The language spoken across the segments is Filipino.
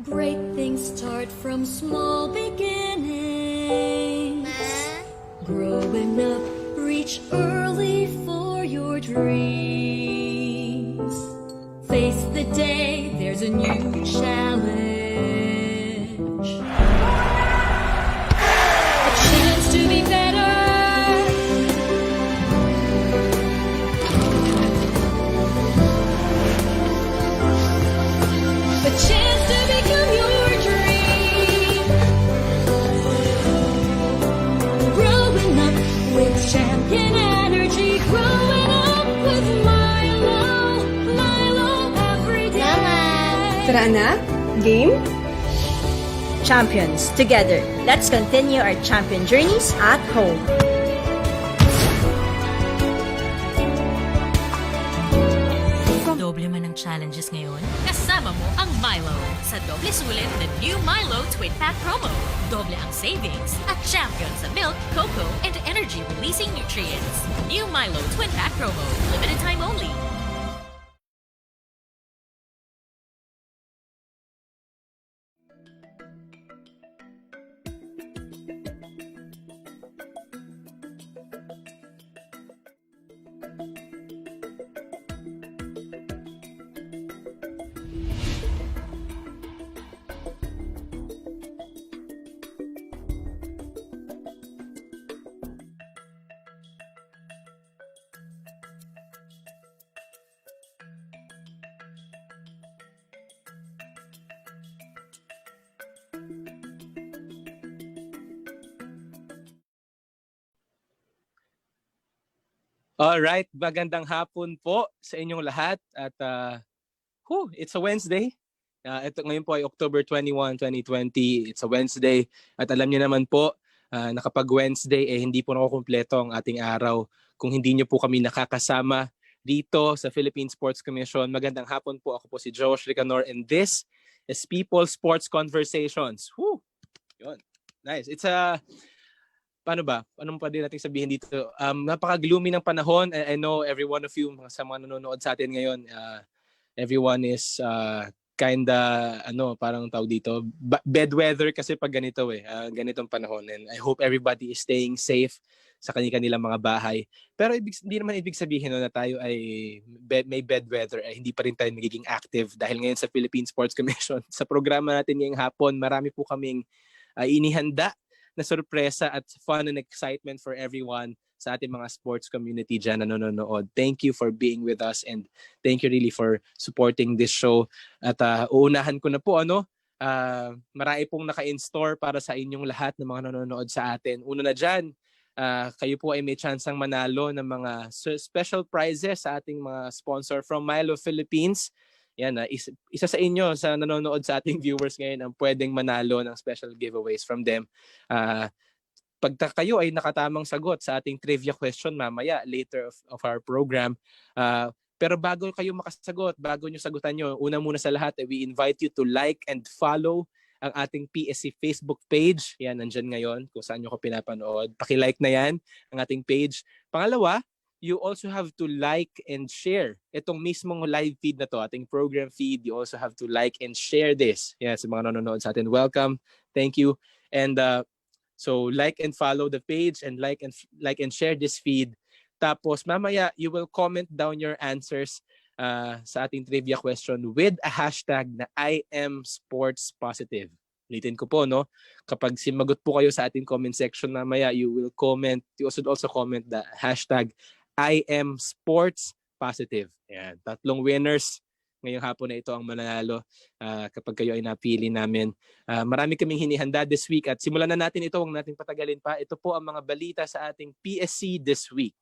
Great things start from small beginnings. Growing up, reach early for your dreams. Face the day, there's a new challenge. A chance to be better. A chance to become your dream. Growing up with champion energy. Growing up with Milo. Milo every day. Tara na? Game? Champions, together, let's continue our champion journeys at home. Doble man ang challenges ngayon, kasama mo ang Milo. Sa doble sulit, the new Milo Twin Pack Promo. Doble ang savings at champion sa milk, cocoa, and energy-releasing nutrients. New Milo Twin Pack Promo. Limited time only. Alright, magandang hapon po sa inyong lahat at it's a Wednesday. Ito ngayon po ay October 21, 2020. It's a Wednesday at alam niyo naman po na kapag Wednesday hindi po nakukumpleto ang ating araw kung hindi niyo po kami nakakasama dito sa Philippine Sports Commission. Magandang hapon po. Ako po si Josh Ricanor and this is People Sports Conversations. Woo! Yun. Nice. It's a paano ba? Anong pwede natin sabihin dito? Napaka-gloomy ng panahon. I know every one of you, sa mga nanonood sa atin ngayon, everyone is kinda, parang tawag dito, bad weather kasi pag ganito ganitong panahon. And I hope everybody is staying safe sa kanilang mga bahay. Pero hindi naman ibig sabihin na tayo ay may bad weather, hindi pa rin tayo magiging active dahil ngayon sa Philippine Sports Commission. Sa programa natin ngayong hapon, marami po kaming inihanda na sorpresa at fun and excitement for everyone sa ating mga sports community dyan na nanonood. Thank you for being with us and thank you really for supporting this show. At uunahan ko na po, marami pong naka-in-store para sa inyong lahat ng mga nanonood sa atin. Una na dyan, kayo po ay may chansang manalo ng mga special prizes sa ating mga sponsor from Milo Philippines. Yan, isa sa inyo sa nanonood sa ating viewers ngayon ang pwedeng manalo ng special giveaways from them. Pag kayo ay nakatamang sagot sa ating trivia question mamaya later of our program, pero bago kayo makasagot, bago nyo sagutan nyo, una muna sa lahat, we invite you to like and follow ang ating PSC Facebook page. Yan, nandyan ngayon kung saan nyo ko pinapanood. Paki-like na yan ang ating page. Pangalawa, you also have to like and share itong mismong live feed na to, ating program feed. You also have to like and share this. Yeah, sa mga nanonood sa atin, welcome. Thank you. And so like and follow the page and like and share this feed. Tapos mamaya you will comment down your answers sa ating trivia question with a hashtag na I am sports positive. Ulitin ko po, no? Kapag simagot po kayo sa ating comment section mamaya, you should also comment the hashtag I am sports positive. Yan, 3 winners ngayong hapon na ito ang mananalo kapag kayo ay napili namin. Marami kaming hinihanda this week at simulan na natin ito, huwag natin patagalin pa. Ito po ang mga balita sa ating PSC this week.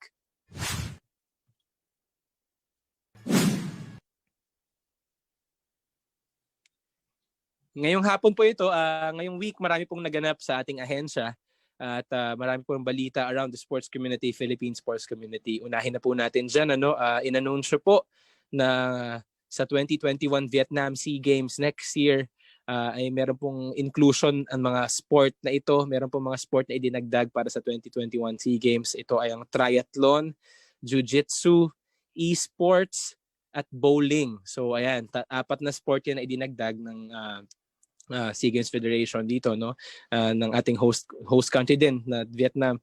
Ngayong hapon po ito, ngayong week marami pong naganap sa ating ahensya at marami pong balita around the sports community, Philippine sports community. Unahin na po natin dyan, inanunsyo po na sa 2021 Vietnam SEA Games next year ay meron pong inclusion ang mga sport na ito. Meron pong mga sport na idinagdag para sa 2021 SEA Games. Ito ay ang triathlon, jiu-jitsu, esports, at bowling. So ayan, 4 na sport yan na idinagdag ng SEA Games Federation dito, no? Ng ating host country din na Vietnam.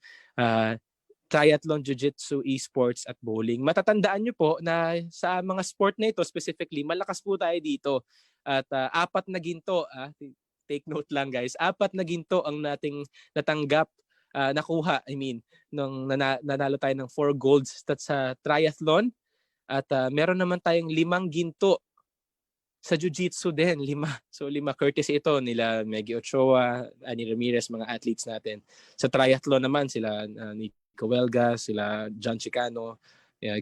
Triathlon, jiu-jitsu, esports at bowling. Matatandaan nyo po na sa mga sport na ito specifically, malakas po tayo dito. At 4 na ginto, take note lang guys, 4 na ginto ang nating natanggap, nakuha, nung nanalo tayo ng 4 golds sa triathlon. At meron naman tayong 5 ginto sa jiu-jitsu din, 5. So 5 courtesy ito nila Meggy Ochoa, Annie Ramirez, mga athletes natin. Sa triathlon naman sila Nico Welga, sila John Chicano,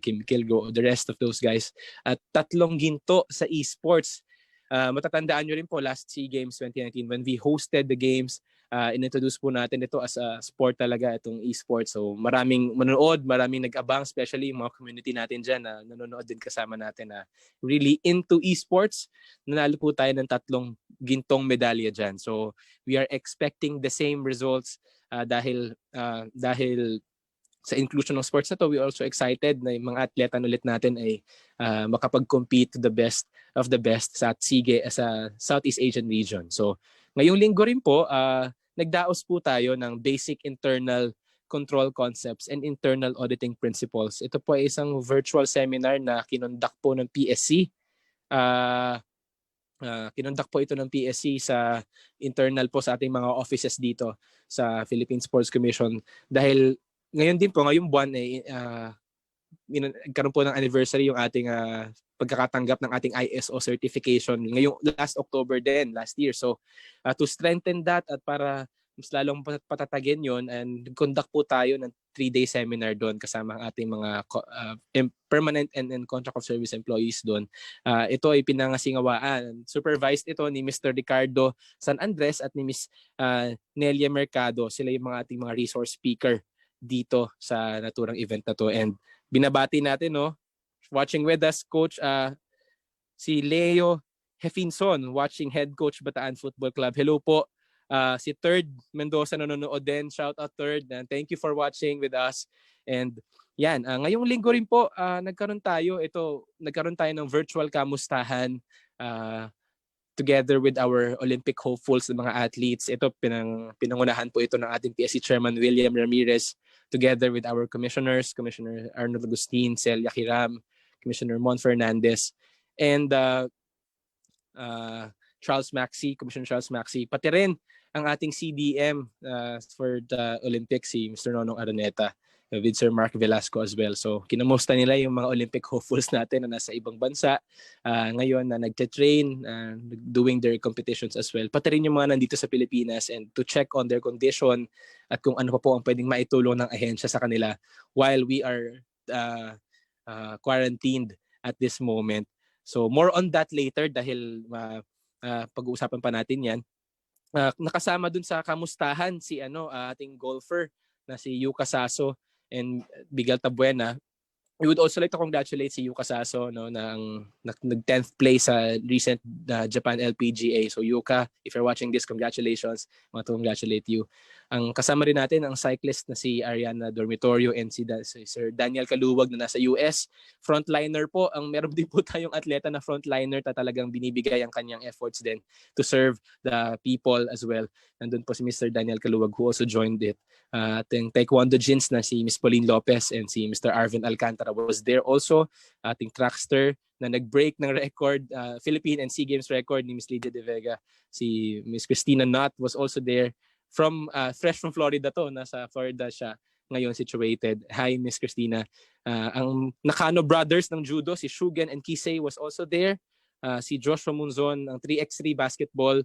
Kim Kilgo, the rest of those guys. At 3 ginto sa esports. Matatandaan nyo rin po last SEA Games 2019 when we hosted the games, inintroduce po natin ito as a sport talaga, itong esports. So maraming manonood, maraming nag-abang, especially yung mga community natin dyan na nanonood din kasama natin na really into esports. Nanalo po tayo ng 3 gintong medalya dyan. So we are expecting the same results dahil sa inclusion ng sports na to, we are also excited na yung mga atleta ulit natin ay makapag-compete to the best of the best sa SEA sa Southeast Asian region. So ngayong linggo rin po, nagdaos po tayo ng basic internal control concepts and internal auditing principles. Ito po ay isang virtual seminar na kinonduct po ng PSC. Kinonduct po ito ng PSC sa internal po sa ating mga offices dito sa Philippine Sports Commission. Dahil ngayon din po, ngayong buwan ay nagkaroon po ng anniversary yung ating pagkakatanggap ng ating ISO certification ngayong last October din, last year. So to strengthen that at para mas lalong patatagin yon, and conduct po tayo ng 3-day seminar doon kasama ang ating mga permanent and contract of service employees doon. Ito ay pinangasingawaan. Supervised ito ni Mr. Ricardo San Andres at ni Ms. Nelia Mercado. Sila yung mga ating mga resource speaker dito sa naturang event na to. And binabati natin, no, watching with us, Coach si Leo Hefinson, watching head coach Bataan Football Club. Hello po. Si Third Mendoza nanonood din. Shout out Third. And thank you for watching with us. And yan, ngayong linggo rin po, nagkaroon tayo ng virtual kamustahan together with our Olympic hopefuls ng mga athletes. Ito, pinangunahan po ito ng ating PSC Chairman William Ramirez together with our commissioners, Commissioner Arnold Agustin, Celia Hiram, Commissioner Mon Fernandez, and Commissioner Charles Maxi, pati rin ang ating CDM for the Olympics, si Mr. Nonong Araneta, with Sir Mark Velasco as well. So kinamusta nila yung mga Olympic hopefuls natin na nasa ibang bansa ngayon na nagte-train, doing their competitions as well. Pati rin yung mga nandito sa Pilipinas, and to check on their condition at kung ano pa po ang pwedeng maitulong ng ahensya sa kanila while we are quarantined at this moment. So more on that later dahil pag-uusapan pa natin yan. Nakasama dun sa kamustahan si ating golfer na si Yuka Saso and Miguel Tabuena. We would also like to congratulate si Yuka Saso, no, nag-10th place sa recent Japan LPGA. So Yuka, if you're watching this, congratulations. I want to congratulate you. Ang kasama rin natin ang cyclist na si Ariana Dormitorio and si Sir Daniel Kaluwag na nasa US. Frontliner po, meron din po tayong atleta na frontliner na talagang binibigay ang kanyang efforts din to serve the people as well. Nandun po si Mr. Daniel Kaluwag who also joined it. Ating Taekwondo Jins na si Miss Pauline Lopez and si Mr. Arvin Alcantara was there also. Ating trackster na nag-break ng record, Philippine and SEA Games record ni Miss Lydia De Vega. Si Miss Christina Knott was also there. Fresh from Florida to, nasa Florida siya ngayon situated. Hi Miss Christina. Ang Nakano brothers ng judo, si Shugen and Kisei was also there. Si Joshua Munzon, ang 3x3 basketball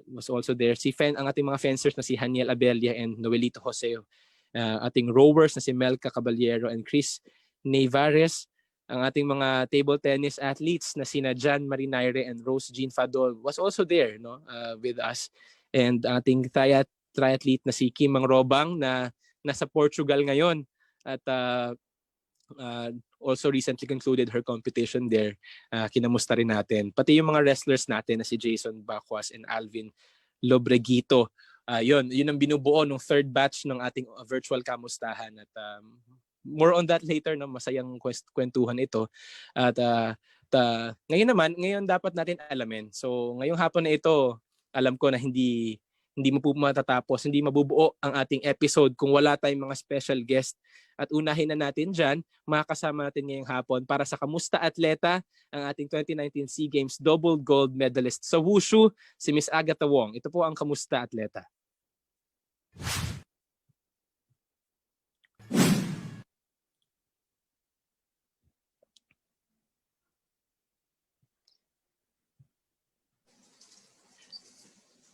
was also there. Ang ating mga fencers na si Haniel Abelia and Noelito Joseo. Ating rowers na si Melka Caballero and Chris Nevares. Ang ating mga table tennis athletes na sina Jan Marinaire and Rose Jean Fadol was also there, no, with us. And ating triathlete na si Kim Mangrobang na nasa Portugal ngayon at also recently concluded her competition there. Kinamusta rin natin. Pati yung mga wrestlers natin na si Jason Bacuas and Alvin Lobreguito. Yun ang binubuo ng third batch ng ating virtual kamustahan. At more on that later, no? Masayang kwentuhan ito. At ngayon dapat natin alamin. So ngayong hapon na ito, alam ko na hindi mo po matatapos, hindi mabubuo ang ating episode kung wala tayong mga special guest. At unahin na natin dyan, makakasama natin ngayong hapon para sa Kamusta Atleta, ang ating 2019 SEA Games double gold medalist sa Wushu, si Miss Agatha Wong. Ito po ang Kamusta Atleta.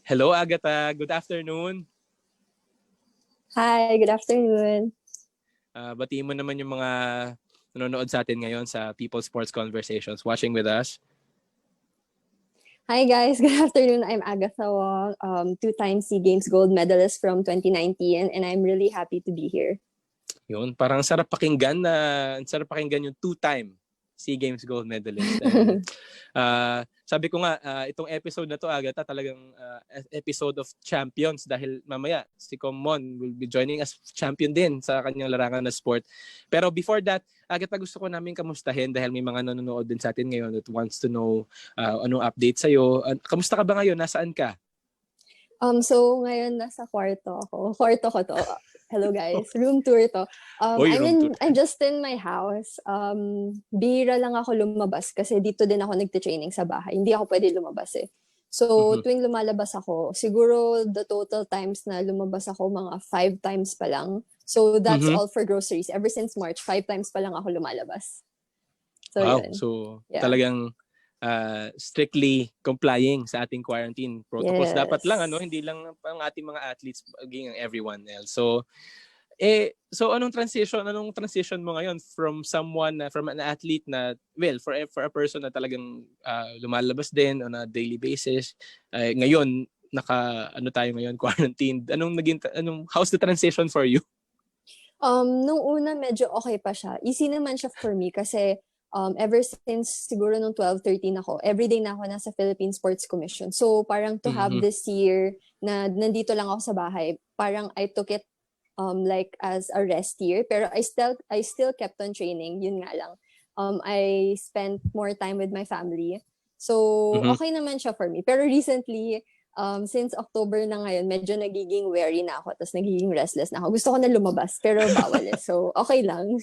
Hello Agatha, good afternoon. Hi, good afternoon. Batiin mo naman yung mga nanonood sa atin ngayon sa People Sports Conversations watching with us. Hi guys, good afternoon. I'm Agatha Wong, two-time SEA Games gold medalist from 2019 and I'm really happy to be here. Yun, parang sarap pakinggan yung two-time SEA Games gold medalist. Sabi ko nga, itong episode na to, Agatha, talagang episode of champions dahil mamaya si Common will be joining as champion din sa kanyang larangan na sport. Pero before that, Agatha, gusto ko namin kamustahin dahil may mga nanonood din sa atin ngayon that wants to know anong update sa'yo. Kamusta ka ba ngayon? Nasaan ka? So ngayon nasa kwarto ako. Kwarto ko to. Hello guys. Room tour to. I'm just in my house. Bihira lang ako lumabas kasi dito din ako nagte-training sa bahay. Hindi ako pwede lumabas eh. So tuwing lumalabas ako, siguro the total times na lumabas ako mga 5 times pa lang. So that's all for groceries. Ever since March, 5 times pa lang ako lumalabas. So wow. yun. So Yeah. talagang strictly complying sa ating quarantine protocols. Yes. Dapat lang, hindi lang ang ating mga athletes, maging ang everyone else. So anong transition mo ngayon from an athlete na, well, for a person na talagang lumalabas din on a daily basis, ngayon tayo ngayon quarantined. How's the transition for you? Nung una medyo okay pa siya. Easy naman siya for me kasi ever since siguro nung 12-13 ako, everyday na ako nasa Philippine Sports Commission. So parang to have this year na nandito lang ako sa bahay, parang I took it like as a rest year. Pero I still kept on training. Yun nga lang. I spent more time with my family. So okay naman siya for me. Pero recently, since October na ngayon, medyo nagiging wary na ako. Tapos nagiging restless na ako. Gusto ko na lumabas, pero bawal eh. So okay lang.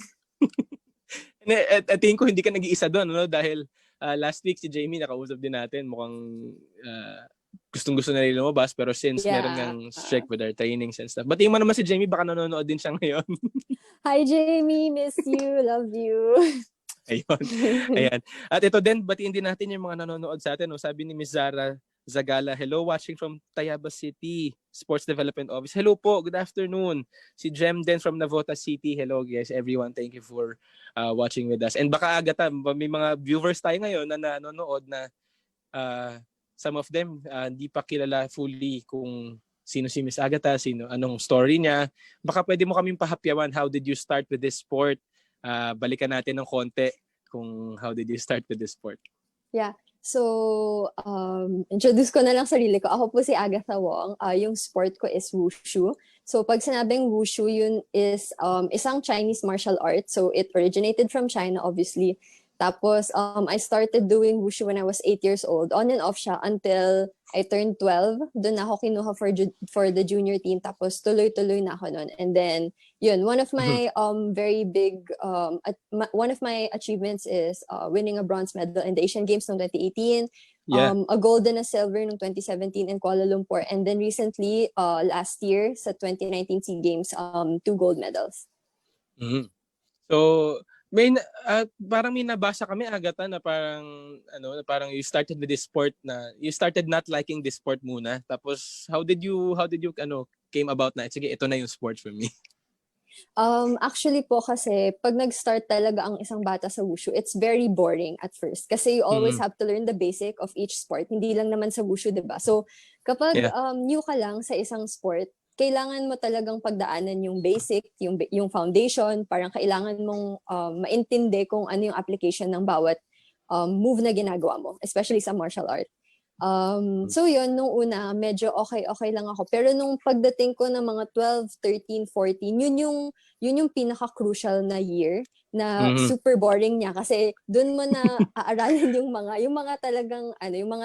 At tingin ko hindi ka nag-iisa doon, dahil last week si Jamie nakausap din natin, mukhang gustong-gusto na rin lumabas, pero since meron ng strict with our trainings and stuff. Batiin mo naman si Jamie, baka nanonood din siya ngayon. Hi Jamie, miss you, love you. Ayan. At ito din, batiin din natin yung mga nanonood sa atin. Sabi ni Ms. Zara Zagala, hello, watching from Tayabas City Sports Development Office. Hello po, good afternoon. Si Jem din from Navota City. Hello guys, everyone. Thank you for watching with us. And baka Agatha, may mga viewers tayo ngayon na nanonood na some of them hindi pa kilala fully kung sino si Miss Agatha, anong story niya. Baka pwede mo kaming pahapyawan, how did you start with this sport? Balikan natin ng konti kung how did you start with this sport. Yeah. So, introduce ko na lang sarili ko. Ako po si Agatha Wong. Yung sport ko is wushu. So, pag sinabing wushu, yun is isang Chinese martial art. So, it originated from China, obviously. Tapos, I started doing wushu when I was 8 years old. On and off siya until I turned 12. Doon ako kinuha for the junior team. Tapos, tuloy-tuloy na ako nun. And then, yun, one of my very big, one of my achievements is winning a bronze medal in the Asian Games noong 2018. Yeah. A gold and a silver noong 2017 in Kuala Lumpur. And then recently, last year, sa 2019 SEA Games, 2 gold medals. Mhm. So, parang may nabasa kami, Agatha, na parang you started with this sport na you started not liking this sport muna. Tapos how did you came about na sige, ito na yung sport for me? Actually po kasi pag nag-start talaga ang isang bata sa wushu, it's very boring at first kasi you always have to learn the basic of each sport. Hindi lang naman sa wushu, 'di ba? So kapag new ka lang sa isang sport, kailangan mo talagang pagdaanan yung basic, yung foundation, parang kailangan mong maintindi kung ano yung application ng bawat move na ginagawa mo, especially sa martial art. So yun, nung una, medyo okay lang ako. Pero nung pagdating ko ng mga 12, 13, 14, yun yung pinaka-crucial na year na super boring niya kasi doon mo na aaralin yung mga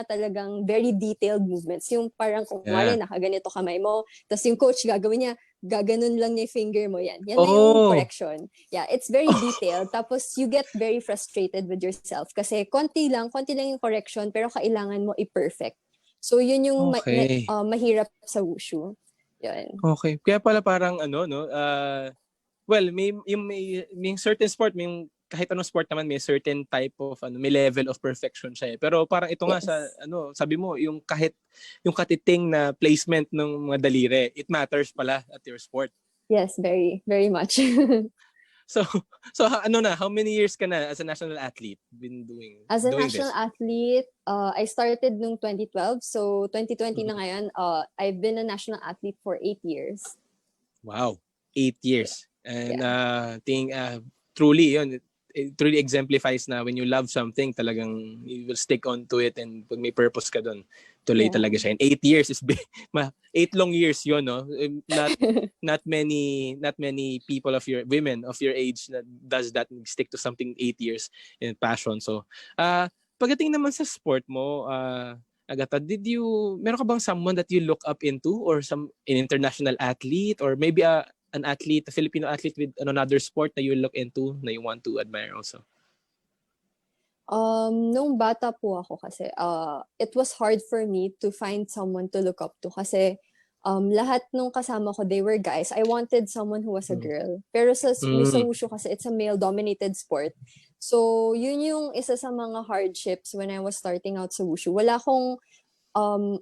talagang very detailed movements. Yung parang kung wala nakaganito kamay mo, tapos yung coach gagawin niya, gaganon lang niya yung finger mo yan. Yan na yung correction. Yeah, it's very detailed. Tapos you get very frustrated with yourself kasi konti lang yung correction pero kailangan mo i-perfect. So yun yung mahirap sa wushu. Yun. Okay. Kaya pala parang well, may certain sport, kahit anong sport naman may certain type of may level of perfection siya eh. Pero parang ito nga sa sabi mo, yung kahit yung katiting na placement ng mga daliri, it matters pala at your sport. Yes, very very much. So how many years ka na as a national athlete been doing As a doing national this? athlete, I started nung 2012. So 2020 na ngayon, I've been a national athlete for 8 years. Wow, 8 years. And truly yun, it truly exemplifies na when you love something, talagang you will stick on to it and pag may purpose ka doon, tuloy talaga siya. And 8 years is 8 long years yun, no? Not many people women of your age that does that, stick to something 8 years in passion. So, pagdating naman sa sport mo, Agatha, meron ka bang someone that you look up into or an international athlete or maybe an athlete, a Filipino athlete with another sport na you look into, na you want to admire also? Nung bata po ako kasi, it was hard for me to find someone to look up to kasi lahat nung kasama ko, they were guys. I wanted someone who was a girl. Pero sa wushu kasi, it's a male-dominated sport. So, yun yung isa sa mga hardships when I was starting out sa wushu. Wala akong,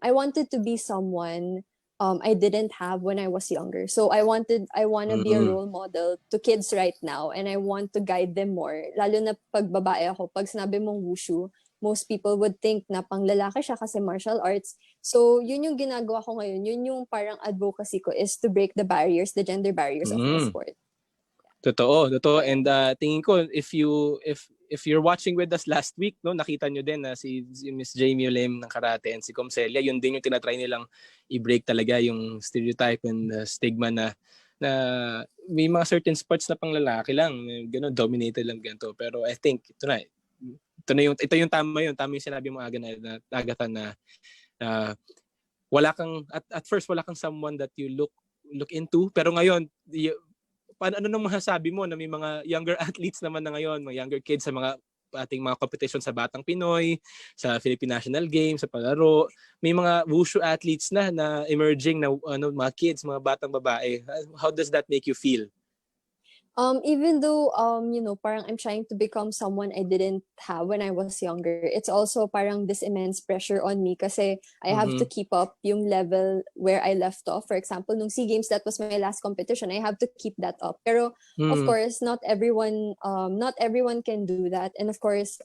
I wanted to be someone I didn't have when I was younger. So I want to be a role model to kids right now and I want to guide them more. Lalo na pag babae ako, pag sinabi mong wushu, most people would think na pang lalaki siya kasi martial arts. So yun yung ginagawa ko ngayon. Yun yung parang advocacy ko is to break the gender barriers of the sport. Totoo. And tingin ko if you're watching with us last week, no, nakita nyo din na si Miss Jamie Lim ng karate and si Comcelia, yun din yung tinatry nilang i-break talaga yung stereotype and stigma na may mga certain sports na pang lalaki lang, gano'n, dominated lang ganito. Pero I think ito yung tama yung sinabi mo Agatha na wala kang at first wala kang someone that you look into, pero ngayon ano nang masasabi mo na may mga younger athletes naman na ngayon, mga younger kids sa mga ating mga competition sa Batang Pinoy, sa Philippine National Games, sa palaro, may mga wushu athletes na emerging na mga kids, mga batang babae. How does that make you feel? Even though parang I'm trying to become someone I didn't have when I was younger, it's also parang this immense pressure on me kasi I have to keep up yung level where I left off. For example, nung SEA Games, that was my last competition. I have to keep that up. Pero of course, not everyone can do that. And of course,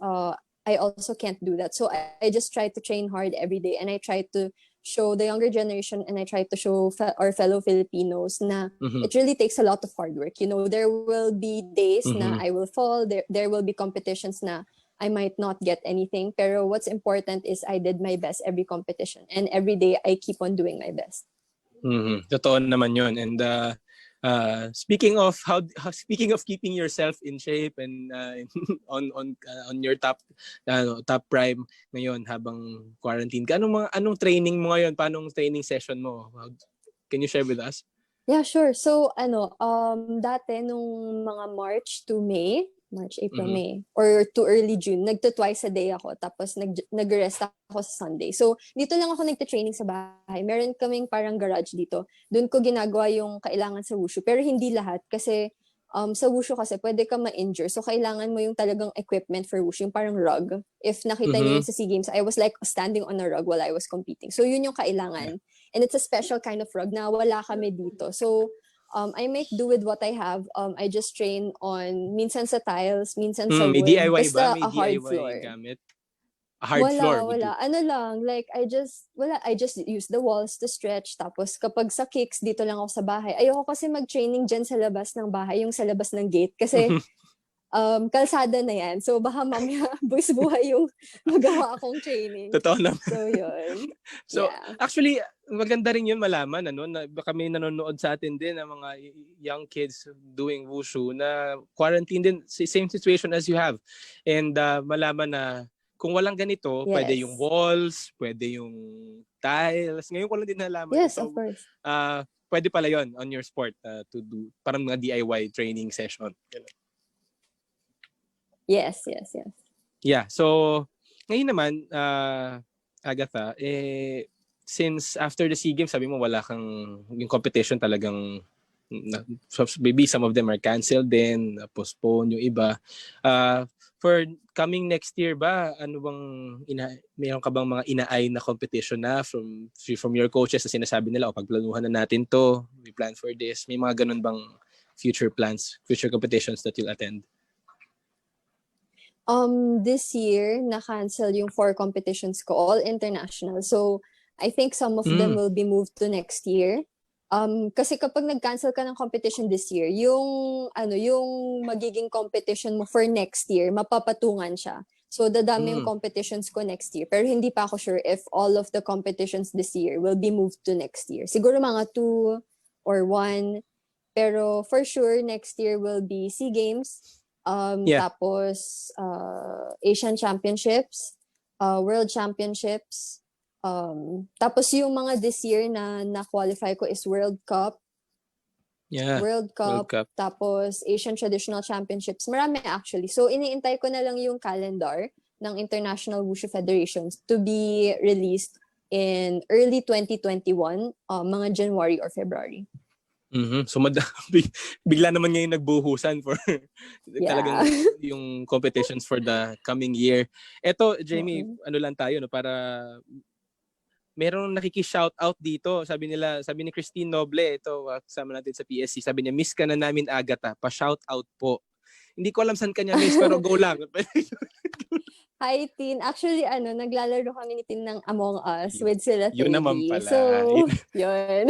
I also can't do that. So I just try to train hard every day and I try to show the younger generation and I try to show our fellow Filipinos na it really takes a lot of hard work. There will be days na I will fall. There will be competitions na I might not get anything. Pero what's important is I did my best every competition. And every day, I keep on doing my best. Totoo naman yun. And speaking of speaking of keeping yourself in shape and on your top prime ngayon habang quarantine ka, anong training mo ngayon? Paano ang training session mo? Can you share with us? Yeah, sure. So, dati nung mga March, April, May, or to early June, twice a day ako. Tapos nag-rest ako sa Sunday. So, dito lang ako nagte-training sa bahay. Meron kaming parang garage dito. Doon ko ginagawa yung kailangan sa wushu. Pero hindi lahat kasi sa wushu kasi pwede ka ma-injure. So, kailangan mo yung talagang equipment for wushu, yung parang rug. If nakita niyo yun sa SEA Games, I was like standing on a rug while I was competing. So, yun yung kailangan. And it's a special kind of rug na wala kami dito. So, I make do with what I have. I just train on minsan sa tiles, minsan sa wood. May DIY basta ba? May a hard DIY floor. gamit? A hard floor? Wala. Ano lang, like I just use the walls to stretch. Tapos kapag sa kicks, dito lang ako sa bahay. Ayoko kasi mag-training dyan sa labas ng bahay, yung sa labas ng gate. Kasi kalsada na yan. So baka mamaya buwis buhay yung magawa akong training. Totoo naman. So yun. So, Yeah. actually, maganda rin yun malaman, na baka may nanonood sa atin din ng mga young kids doing wushu na quarantine din, same situation as you have. And malaman na kung walang ganito, pwede yung walls, pwede yung tiles. Ngayon ko lang din nalaman. Yes, So, of course. pwede pala yon on your sport to do parang mga DIY training session. Yes. Yeah, so ngayon naman, Agatha, since after the SEA Games, sabi mo wala kang, yung competition talagang, maybe some of them are canceled din, postpone yung iba. For coming next year ba, mayroon ka bang mga inaay na competition na from your coaches na sinasabi nila, pagplanuhan na natin to, we plan for this, may mga ganun bang future plans, future competitions that you'll attend? This year, na-cancel yung 4 competitions ko, all international. So, I think some of them will be moved to next year. Kasi kapag nag-cancel ka ng competition this year, yung magiging competition mo for next year, mapapatungan siya. So, dadami yung competitions ko next year. Pero hindi pa ako sure if all of the competitions this year will be moved to next year. Siguro mga 2 or 1. Pero for sure, next year will be SEA Games. Tapos Asian Championships, World Championships. Tapos yung mga this year na qualify ko is World Cup. Yeah. World Cup. Tapos Asian Traditional Championships. Marami actually. So iniintay ko na lang yung calendar ng International Wushu Federations to be released in early 2021, mga January or February. So bigla naman ngayon nagbuhusan for talagang yung competitions for the coming year. Eto, Jamie, ano lang tayo para merong nakiki-shout out dito. Sabi ni Christine Noble, ito kasama natin sa PSC. Sabi niya, miss ka na namin, Agatha. Pa-shout out po. Hindi ko alam saan kanya miss, pero go lang. Hi, Tin. Actually, naglalaro kami ni Tin ng Among Us with sila Yun naman pala. So, yun.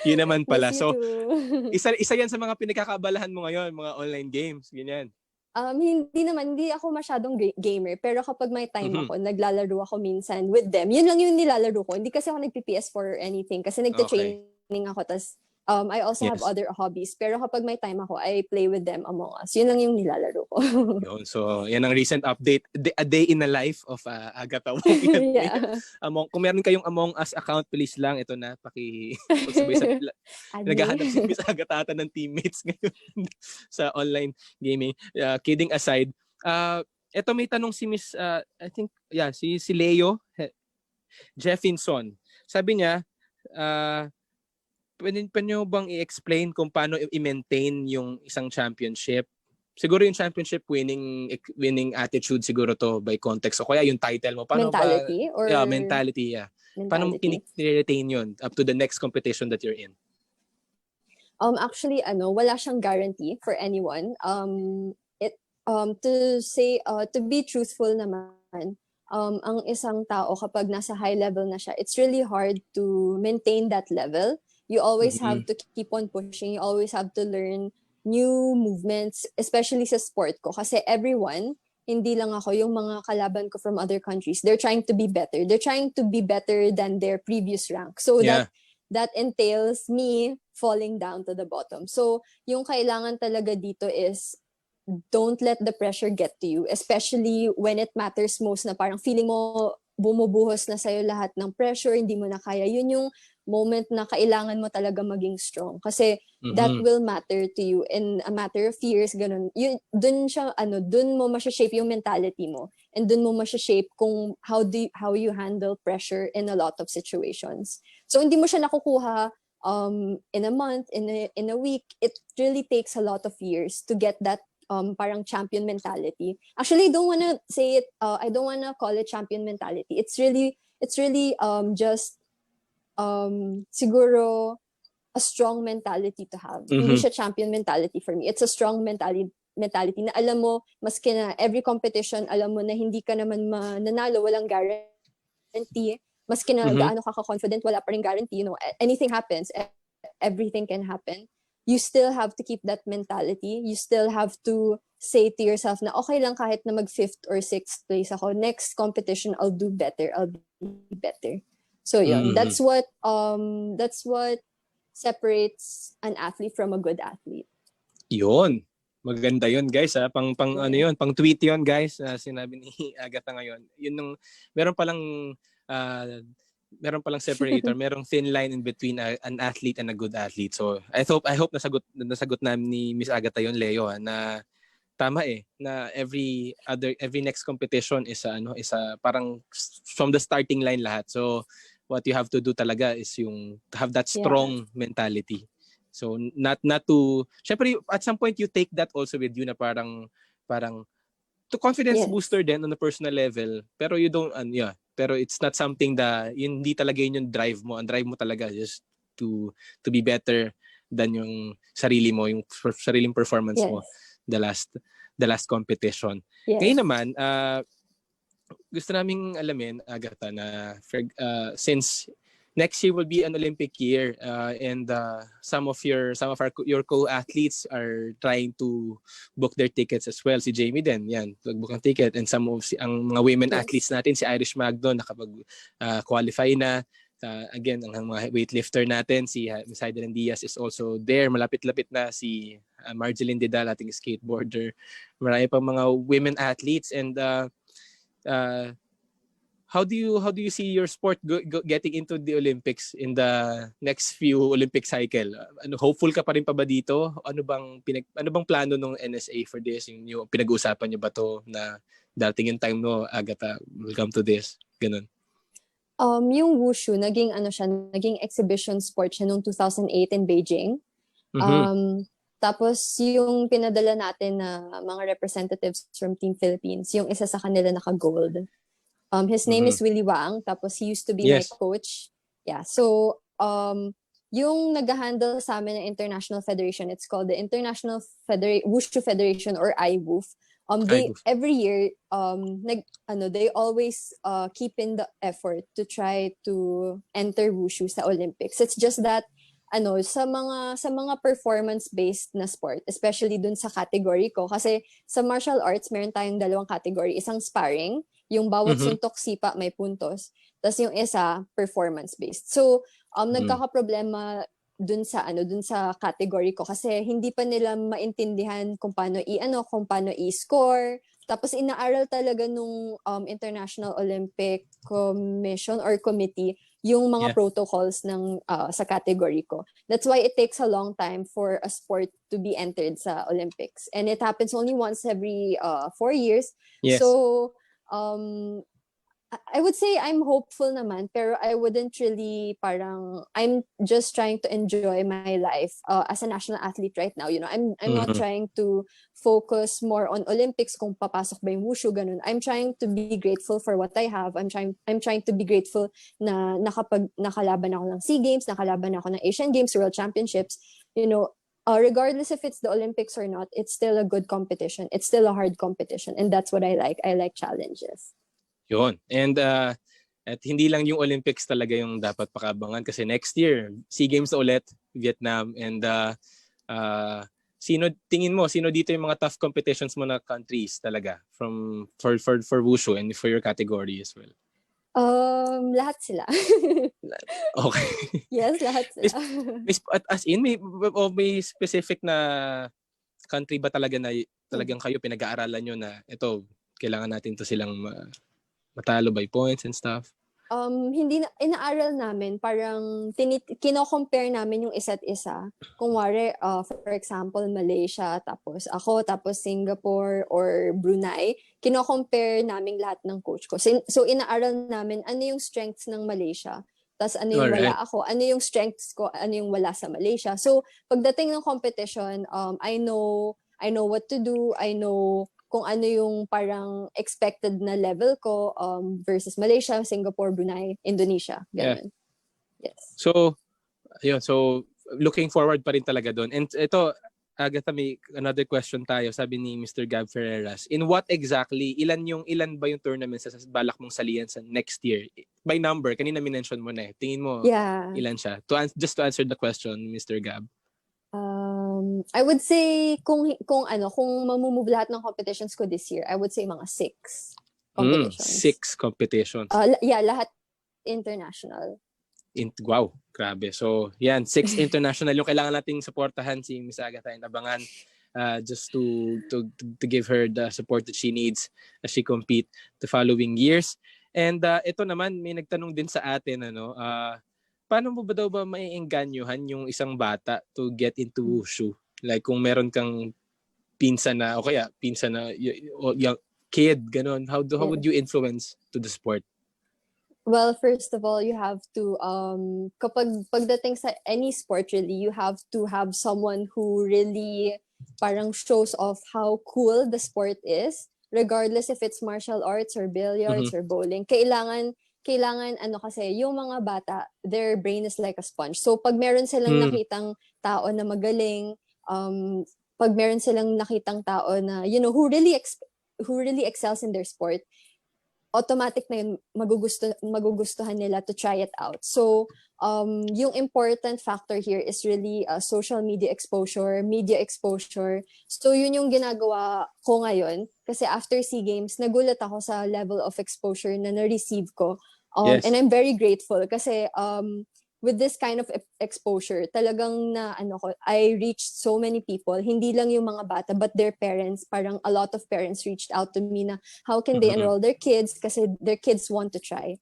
Yun naman pala. Miss So, you too. isa yan sa mga pinagkakaabalahan mo ngayon, mga online games, ganyan. Hindi ako masyadong gamer, pero kapag may time ako, naglalaro ako minsan with them. Yun lang yung nilalaro ko. Hindi kasi ako nag-PS4 or anything kasi nagte-training ako. Tas, I also have other hobbies. Pero kapag may time ako, I play with them Among Us. Yun lang yung nilalaro ko. Yun. So, yan ang recent update. A day in the life of Agatha. Yeah. Kung meron kayong Among Us account, please lang. Ito na, pagsabay sa naghahanap si Miss Agatha ata ng teammates ngayon sa online gaming. Kidding aside, ito may tanong si Miss, I think, si Leo Jeffinson. Sabi niya, pwede nyo bang i-explain kung paano i-maintain yung isang championship? Siguro yung championship winning attitude siguro to by context. O kaya yung title mo. Paano mentality? Mentality, yeah. Paano mo i-retain yun up to the next competition that you're in? Actually, wala siyang guarantee for anyone. To be truthful naman, ang isang tao kapag nasa high level na siya, it's really hard to maintain that level. You always have to keep on pushing. You always have to learn new movements, especially sa sport ko. Kasi everyone hindi lang ako, yung mga kalaban ko from other countries, they're trying to be better. They're trying to be better than their previous rank. So Yeah. that entails me falling down to the bottom. So yung kailangan talaga dito is don't let the pressure get to you, especially when it matters most na parang feeling mo bumubuhos na sa'yo lahat ng pressure, hindi mo na kaya. Yun yung moment na kailangan mo talaga maging strong. Kasi that will matter to you in a matter of years, ganun. Yun, dun siya, dun mo masha-shape yung mentality mo. And dun mo masha-shape kung how you handle pressure in a lot of situations. So hindi mo siya nakukuha in a month, in a week. It really takes a lot of years to get that parang champion mentality. Actually, I don't wanna say it, I don't wanna call it champion mentality. It's really just siguro a strong mentality to have. Hindi siya champion mentality for me. It's a strong mentality na alam mo, maski na every competition, alam mo na hindi ka naman mananalo, walang guarantee. Maski na gaano ka confident, wala pa rin guarantee. You know, anything happens, everything can happen. You still have to keep that mentality. You still have to say to yourself na okay lang kahit na mag 5th or 6th place ako. Next competition, I'll do better. I'll be better. So yun, that's what separates an athlete from a good athlete. Yun. Maganda yun, guys. Pang ano yun, pang tweet yun, guys. Sinabi ni Agatha ngayon. Yun nung meron palang separator, merong thin line in between an athlete and a good athlete. So, I hope nasagot namin ni Miss Agatha yun, Leo, na tama na every next competition is parang from the starting line lahat. So, what you have to do talaga is yung to have that strong mentality. So not to syempre at some point you take that also with you na parang to confidence booster din on a personal level, pero you don't pero it's not something that hindi talaga yun yung drive mo. Ang drive mo talaga just to be better than yung sarili mo, yung sariling performance mo the last competition. Ngayon naman gusto naming alamin, Agatha, na since next year will be an Olympic year and some of your co-athletes are trying to book their tickets as well. Si Jamie din, yan, nag-book ng ticket, and ang mga women athletes natin, si Irish Magno nakapag-qualify na. Again, ang mga weightlifter natin, si Miss Heidelin Diaz is also there. Malapit-lapit na si Marjeline Didal, ating skateboarder. Marami pang mga women athletes, and how do you see your sport getting into the Olympics in the next few Olympic cycle? Hopeful ka pa rin pa ba dito? Ano bang plano ng NSA for this? Yung pinag-uusapan niyo ba to na dating yung time no, Agatha, welcome to this? Ganun. Yung wushu, naging exhibition sport siya noong 2008 in Beijing. Tapos yung pinadala natin na mga representatives from Team Philippines, yung isa sa kanila naka-gold. His name is Willie Wang, tapos he used to be my coach. Yeah, so yung nag-handle sa amin ng International Federation, it's called the International Wushu Federation or IWUF. Every year they always keep in the effort to try to enter wushu sa Olympics. It's just that sa mga performance-based na sport, especially dun sa category ko. Kasi sa martial arts, meron tayong dalawang category. Isang sparring, yung bawat suntok sipa may puntos. Tapos yung isa, performance-based. So, nagkakaproblema dun sa category ko kasi hindi pa nila maintindihan kung paano i-score. Tapos inaaral talaga nung International Olympic Commission or Committee yung mga protocols ng sa category ko. That's why it takes a long time for a sport to be entered sa Olympics. And it happens only once every 4 years. Yes. So I would say I'm hopeful naman, pero I wouldn't really I'm just trying to enjoy my life as a national athlete right now. You know, I'm not trying to focus more on Olympics kung papasok ba yung wushu, ganun. I'm trying to be grateful for what I have. I'm trying to be grateful na nakalaban ako ng SEA Games, nakalaban ako ng Asian Games, World Championships. You know, regardless if it's the Olympics or not, it's still a good competition. It's still a hard competition, and that's what I like. I like challenges. Yun. And at hindi lang yung Olympics talaga yung dapat pakabangan kasi next year, SEA Games na ulit, Vietnam, and sino dito yung mga tough competitions mo na countries talaga for wushu and for your category as well? Lahat sila. Okay. Yes, lahat sila. May specific na country ba talaga na talagang kayo pinag-aaralan nyo na ito, kailangan natin to silang matalo by points and stuff? Hindi na, inaaral namin, parang kino-compare namin yung isa't isa. Kung wari, for example, Malaysia, tapos ako, tapos Singapore or Brunei, kino-compare namin lahat ng coach ko. So inaaral namin ano yung strengths ng Malaysia, tapos ano yung Alright. wala ako, ano yung strengths ko, ano yung wala sa Malaysia. So pagdating ng competition, I know what to do, I know kung ano yung parang expected na level ko versus Malaysia, Singapore, Brunei, Indonesia. Ganun. Yes. So, ayun. So, looking forward pa rin talaga doon. And ito, Agatha, may another question tayo. Sabi ni Mr. Gab Ferreras, in what exactly, ilan ba yung tournaments sa balak mong salihan sa next year? By number, kanina minention mo na eh. Tingin mo, Yeah. ilan siya? Just to answer the question, Mr. Gab. I would say kung mamumove lahat ng competitions ko this year, I would say mga 6 competitions. 6 competitions. Lahat international. Wow, grabe. So, yan, 6 international yung kailangan nating suportahan si Miss Agatha and abangan just to give her the support that she needs as she compete the following years. And ito naman, may nagtanong din sa atin, paano mo ba daw ba maiengganyohan yung isang bata to get into wushu? Like kung meron kang pinsan na, o kaya pinsan na young kid, ganun, how would you influence to the sport? Well, first of all, you have to, pagdating sa any sport really, you have to have someone who really parang shows off how cool the sport is, regardless if it's martial arts or billiards or bowling. Kailangan kasi yung mga bata, their brain is like a sponge. So pag meron silang nakitang tao na magaling, pag meron silang nakitang tao na who really excels in their sport, automatic na yun, magugustuhan nila to try it out. So, yung important factor here is really social media exposure, media exposure. So, yun yung ginagawa ko ngayon. Kasi after SEA Games, nagulat ako sa level of exposure na na-receive ko. Yes. And I'm very grateful kasi with this kind of exposure, talagang I reached so many people. Hindi lang yung mga bata, but their parents. Parang a lot of parents reached out to me na how can they enroll their kids kasi their kids want to try.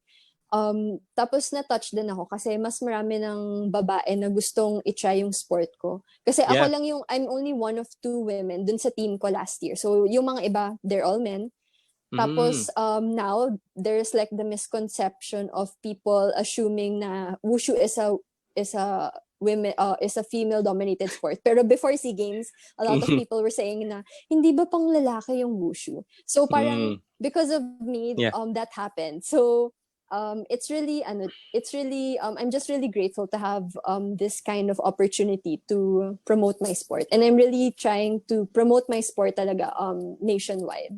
Tapos na-touch din ako kasi mas marami ng babae na gustong i-try yung sport ko. Kasi ako lang I'm only one of 2 women dun sa team ko last year. So yung mga iba, they're all men. Tapos now there's like the misconception of people assuming na wushu is a female dominated sport. Pero before SEA Games, a lot of people were saying na hindi ba pang lalaki yung wushu? So parang because of me that happened. So it's really I'm just really grateful to have this kind of opportunity to promote my sport. And I'm really trying to promote my sport talaga nationwide.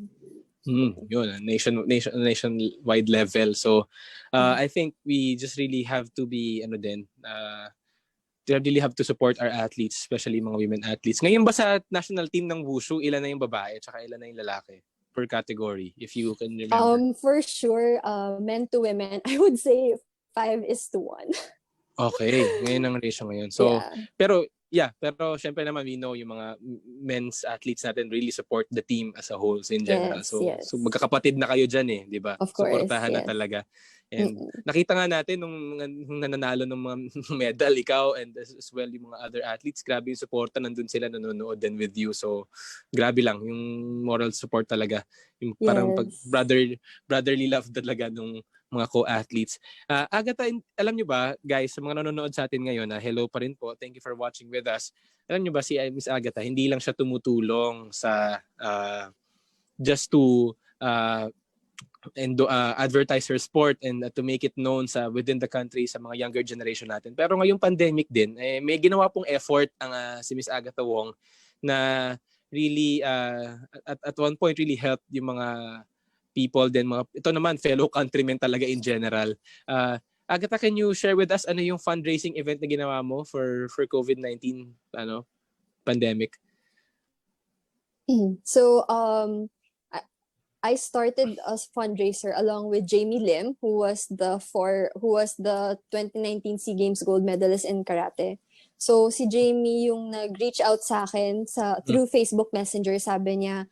Yun, nationwide level. So, I think we just really have to be, we really have to support our athletes, especially mga women athletes. Ngayon ba sa national team ng wushu, ilan na yung babae at ilan na yung lalaki per category, if you can remember? For sure, men to women, I would say 5:1. Okay, ngayon ang ratio ngayon. So, pero syempre naman we know yung mga men's athletes natin really support the team as a whole in general. Yes. So magkakapatid na kayo dyan di ba? Of course, Suportahan na talaga. And nakita nga natin nung nananalo ng mga medal, ikaw and as well yung mga other athletes, grabe yung suporta, nandun sila nanonood din with you. So grabe lang yung moral support talaga. Yung parang brotherly love talaga nung mga co-athletes. Agatha, alam nyo ba, guys, sa mga nanonood sa atin ngayon, hello pa rin po. Thank you for watching with us. Alam nyo ba, si Miss Agatha, hindi lang siya tumutulong sa just to advertise her sport and to make it known sa within the country sa mga younger generation natin. Pero ngayong pandemic din, may ginawa pong effort ang si Miss Agatha Wong na really at one point really helped yung mga people din, ito naman fellow countrymen talaga in general. Agatha, can you share with us ano yung fundraising event na ginawa mo for COVID-19 pandemic? So I started as fundraiser along with Jamie Lim, who was the 2019 SEA Games gold medalist in karate. So si Jamie yung nag-reach out sa akin through Facebook Messenger. Sabi niya,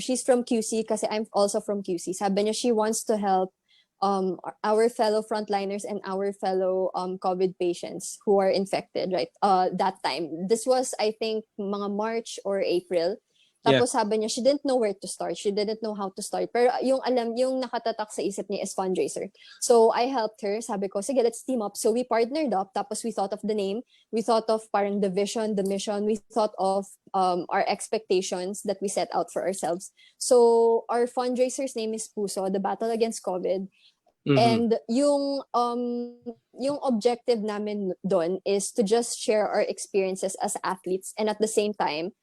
she's from QC kasi I'm also from QC. Sabi niya she wants to help our fellow frontliners and our fellow COVID patients who are infected, right? That time. This was, I think, mga March or April. Yeah. Tapos sabi niya, she didn't know where to start. She didn't know how to start. Pero yung nakatatak sa isip niya is fundraiser. So I helped her. Sabi ko, sige, let's team up. So we partnered up. Tapos we thought of the name. We thought of parang the vision, the mission. We thought of our expectations that we set out for ourselves. So our fundraiser's name is Puso, the Battle Against COVID. And yung objective namin doon is to just share our experiences as athletes and at the same time,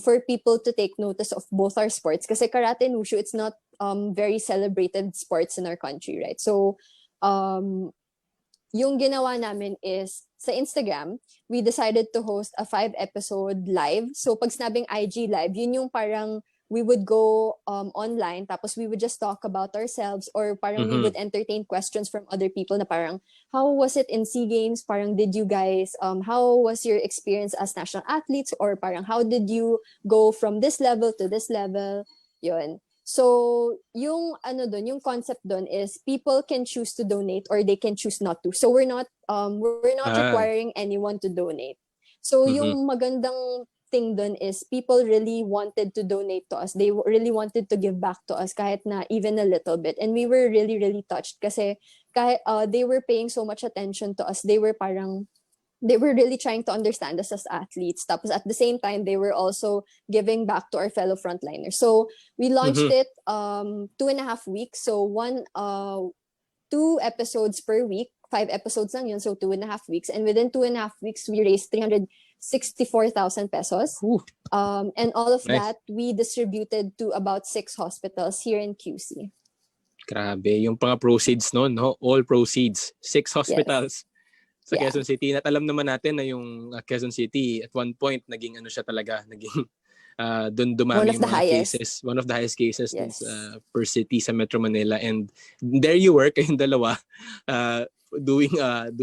for people to take notice of both our sports. Kasi karate and wushu, it's not very celebrated sports in our country, right? So, yung ginawa namin is, sa Instagram, we decided to host a 5-episode live. So, pag sinabing IG live, yun yung parang we would go online, tapos we would just talk about ourselves or parang we would entertain questions from other people na parang, how was it in SEA Games? Parang did you guys, how was your experience as national athletes? Or parang how did you go from this level to this level? Yun. So, yung yung concept doon is people can choose to donate or they can choose not to. So, we're not requiring anyone to donate. So, yung magandang thing dun is people really wanted to donate to us. They really wanted to give back to us kahit na even a little bit. And we were really, really touched kasi kahit they were paying so much attention to us. They were really trying to understand us as athletes. Tapos at the same time, they were also giving back to our fellow frontliners. So we launched it 2.5 weeks. So 2 episodes per week. 5 episodes lang yun. So 2.5 weeks. And within 2.5 weeks, we raised 364,000 pesos. And all of that, we distributed to about 6 hospitals here in QC. Grabe, yung mga proceeds no? All proceeds. 6 hospitals sa Quezon City. At alam naman natin na yung Quezon City, at one point, naging siya talaga, naging doon dumami yung mga cases. One of the highest cases per city sa Metro Manila. And there you were, kayong dalawa, doing a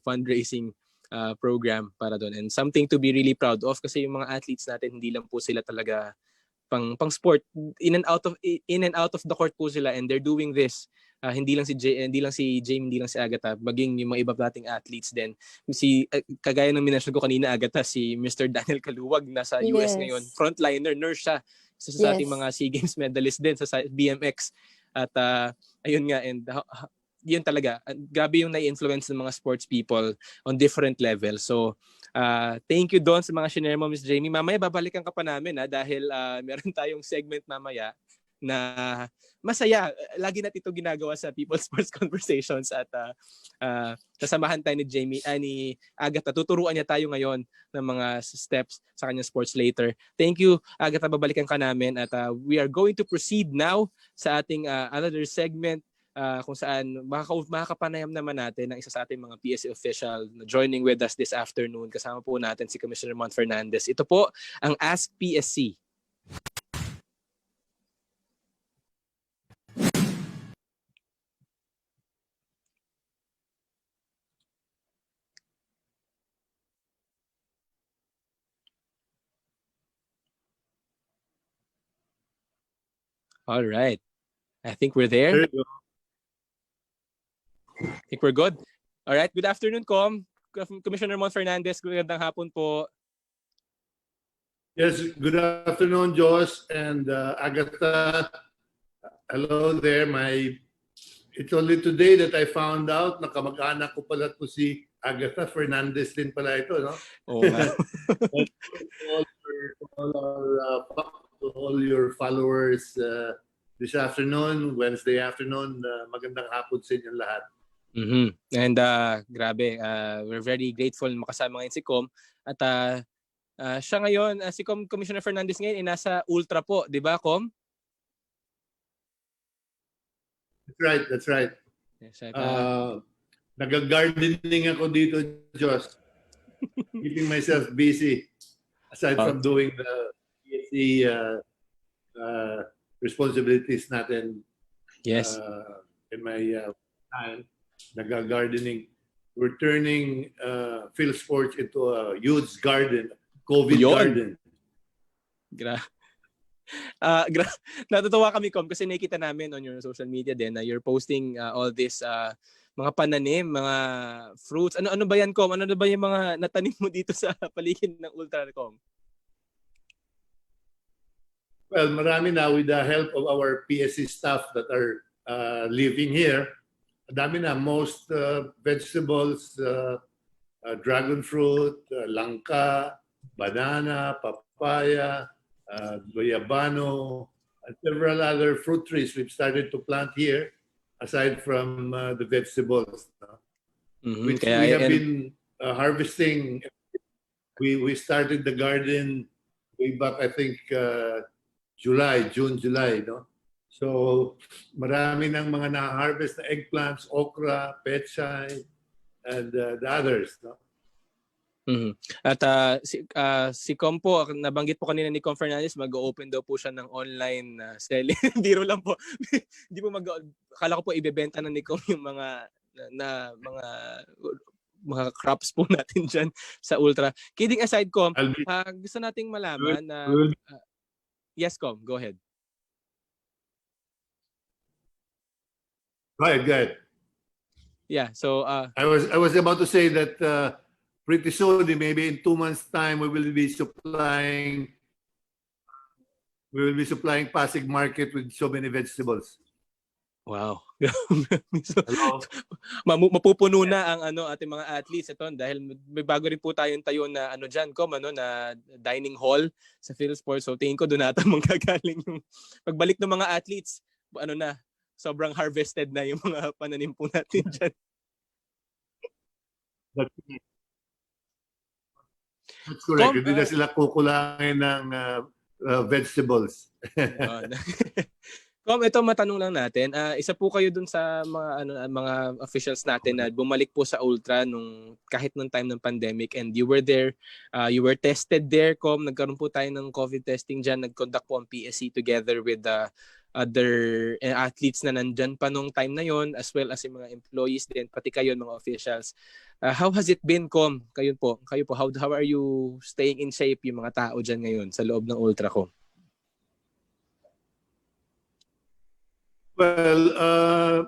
fundraising program para doon, and something to be really proud of kasi yung mga athletes natin hindi lang po sila talaga pang sport, in and out of the court po sila, and they're doing this hindi lang si Jamie, hindi lang si Agatha, maging yung mga iba nating athletes din. Kagaya ng minention ko kanina, Agatha, si Mr. Daniel Kaluwag nasa US ngayon, frontliner, nurse siya, isa sa ating mga SEA Games medalist din sa BMX, at ayun nga, and yun talaga, grabe yung nai-influence ng mga sports people on different levels. So, thank you doon sa mga shinare mo, Miss Jamie. Mamaya babalikan ka pa namin dahil meron tayong segment mamaya na masaya. Lagi natin ito ginagawa sa People Sports Conversations at kasamahan tayo ni Agatha. Tuturuan niya tayo ngayon ng mga steps sa kanyang sports later. Thank you, Agatha. Babalikan ka namin at we are going to proceed now sa ating another segment kung saan makakapanayam naman natin ng isa sa ating mga PSA official na joining with us this afternoon. Kasama po natin si Commissioner Mon Fernandez. Ito po ang Ask PSC. All right. I think we're there. There you go. I think we're good. All right. Good afternoon, Commissioner Mon Fernandez. Magandang hapon po. Yes, good afternoon, Josh and Agatha. Hello there. It's only today that I found out na kamag-anak ko pala to si Agatha Fernandez din pala ito, no? Oo nga. To all your followers this afternoon, Wednesday afternoon, magandang hapon sa inyong lahat. And grabe, we're very grateful makasama ngayon si Com. At siya ngayon, si Commissioner Fernandez ngayon, nasa Ultra po, di ba, Com? That's right. Yes, at, nag-gardening ako dito, Josh. Keeping myself busy aside from doing the PSC the responsibilities natin Yes. in my time, nag-gardening. We're turning Phil Sports into a huge garden, COVID Yun. garden. Natutuwa kami, Kom, kasi nakita namin on your social media din na you're posting all this mga pananim, mga fruits. Ano ba yan, Kom? Ano ba yung mga natanim mo dito sa paligid ng Ultracom? Well, marami na with the help of our PSC staff that are living here. Dami na, most vegetables, dragon fruit, langka, banana, papaya, guayabano, and several other fruit trees we've started to plant here, aside from the vegetables, which Kaya, we have been harvesting. We started the garden way back, I think, June, July, no? So, marami ng mga na-harvest na eggplants, okra, pechay, and the others, no? At si Com po, nabanggit po kanina ni Com Fernandez, mag-open daw po siya ng online selling. Biro lang po. Hindi po akala ko po ibebenta na ni Com yung mga crops po natin dyan sa Ultra. Kidding aside, Com, gusto nating malaman na... yes, Com, go ahead. Go ahead. Yeah, so... I was about to say that pretty soon, maybe in 2 months' time, we will be supplying Pasig Market with so many vegetables. Wow. So, Hello? mapupuno na ang ating mga athletes ito dahil may bago rin po tayong tayo na diyan, Com, na dining hall sa PhilSports. So tingin ko doon ata manggagaling yung pagbalik ng mga athletes. Sobrang harvested na yung mga pananim po natin diyan. That's correct. Hindi na sila kukulangin ng vegetables. Com, ito matanong lang natin. Isa po kayo dun sa mga officials natin na bumalik po sa Ultra kahit nung time ng pandemic, and you were there, you were tested there, Com. Nagkaroon po tayo ng COVID testing dyan. Nag-conduct po ang PSC together with other athletes na nandyan pa nung time na yon, as well as yung mga employees din, pati kayo mga officials. How has it been, Com? Kayo po, how are you staying in shape yung mga tao dyan ngayon sa loob ng Ultra, Com? Well,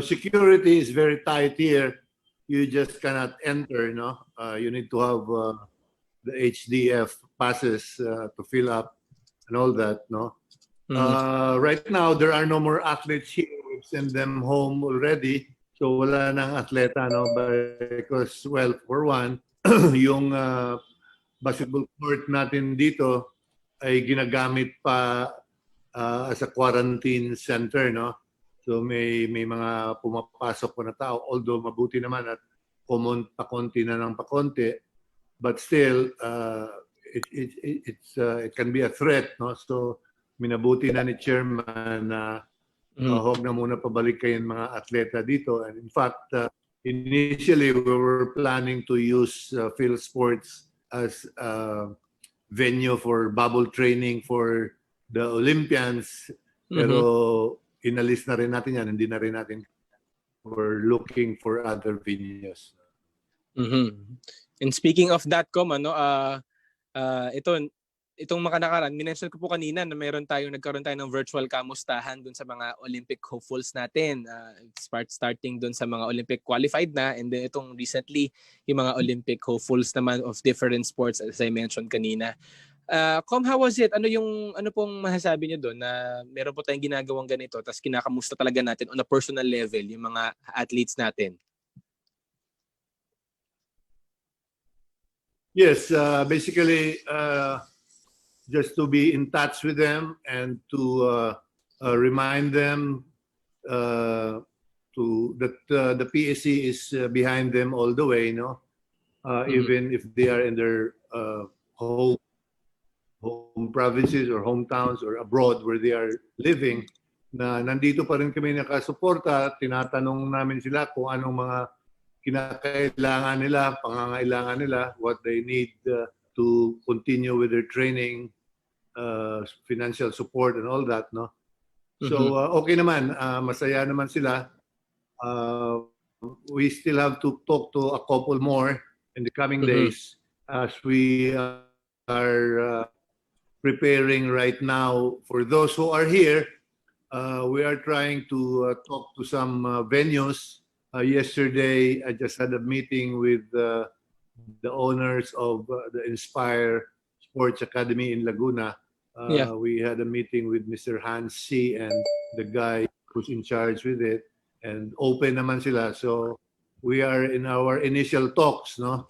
security is very tight here. You just cannot enter, no? You need to have the HDF passes to fill up and all that, no? Right now, there are no more athletes here. We've sent them home already. So wala nang atleta, no? Because, well, for one, yung basketball court natin dito ay ginagamit pa as a quarantine center, no? So may mga pumapasok po na tao, although mabuti naman at pakonti na ng pakonti, but still it can be a threat, no? So minabuti na ni chairman na huwag na muna pabalik kayong mga atleta dito. And in fact, initially we were planning to use PhilSports as a venue for bubble training for the Olympians, pero inalis na rin natin yan, hindi na rin natin. We're looking for other venues. And speaking of that, Com, itong nakaraan, minention ko po kanina na nagkaroon tayo ng virtual kamustahan dun sa mga Olympic hopefuls natin. Starting dun sa mga Olympic qualified na, and then itong recently, yung mga Olympic hopefuls naman of different sports, as I mentioned kanina. Com, how was it? Ano pong masasabi niyo doon na meron po tayong ginagawang ganito, tapos kinakamusta talaga natin on a personal level yung mga athletes natin? Yes, basically just to be in touch with them and to remind them that the PSC is behind them all the way, no? Even if they are in their home provinces or hometowns or abroad where they are living, na nandito pa rin kami nakasuporta. Tinatanong namin sila kung anong mga kinakailangan nila, pangangailangan nila, what they need to continue with their training financial support and all that, no? So okay naman, masaya naman sila. We still have to talk to a couple more in the coming days as we are preparing right now. For those who are here, we are trying to talk to some venues. Yesterday, I just had a meeting with the owners of the Inspire Sports Academy in Laguna. Yeah. We had a meeting with Mr. Hans C. and the guy who's in charge with it, and open naman sila. So we are in our initial talks, no?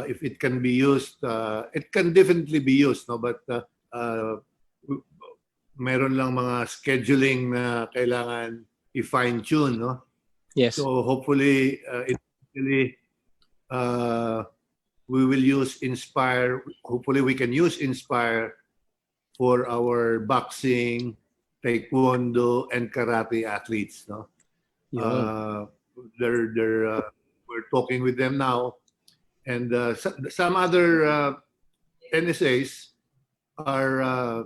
If it can be used, it can definitely be used, no? But meron lang mga scheduling na kailangan i-fine-tune, no? Yes. So hopefully, we will use Inspire. Hopefully, we can use Inspire for our boxing, taekwondo, and karate athletes. No, we're talking with them now, and some other NSAs are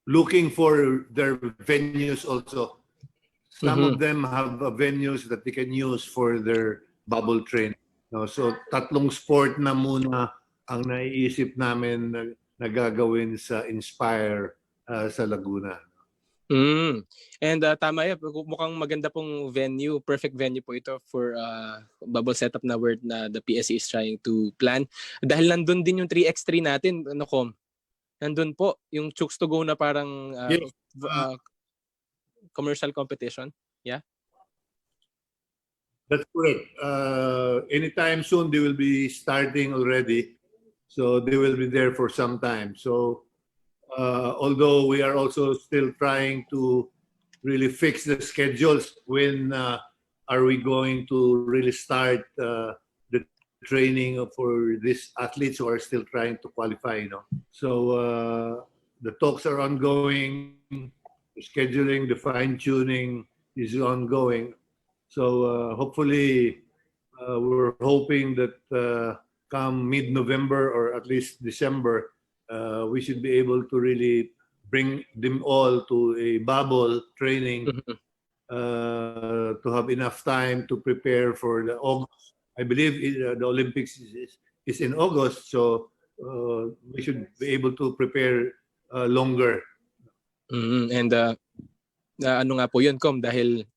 looking for their venues also. Some of them have venues that they can use for their bubble training. No, so tatlong sport na muna ang naiisip namin na gagawin sa Inspire sa Laguna. And tama yan, mukhang maganda pong venue, perfect venue po ito for bubble setup na word na the PSC is trying to plan. Dahil nandun din yung 3x3 natin, ano Kom? Nandun po yung Chooks to Go na parang commercial competition. Yeah? That's correct. Anytime soon, they will be starting already. So they will be there for some time. So although we are also still trying to really fix the schedules, when are we going to really start the training for these athletes who are still trying to qualify, you know? So the talks are ongoing, the scheduling, the fine-tuning is ongoing. So hopefully, we're hoping that come mid-November or at least December, we should be able to really bring them all to a bubble training to have enough time to prepare for the August. I believe the Olympics is in August, so we should be able to prepare longer. And ano nga po yun, Kom, dahil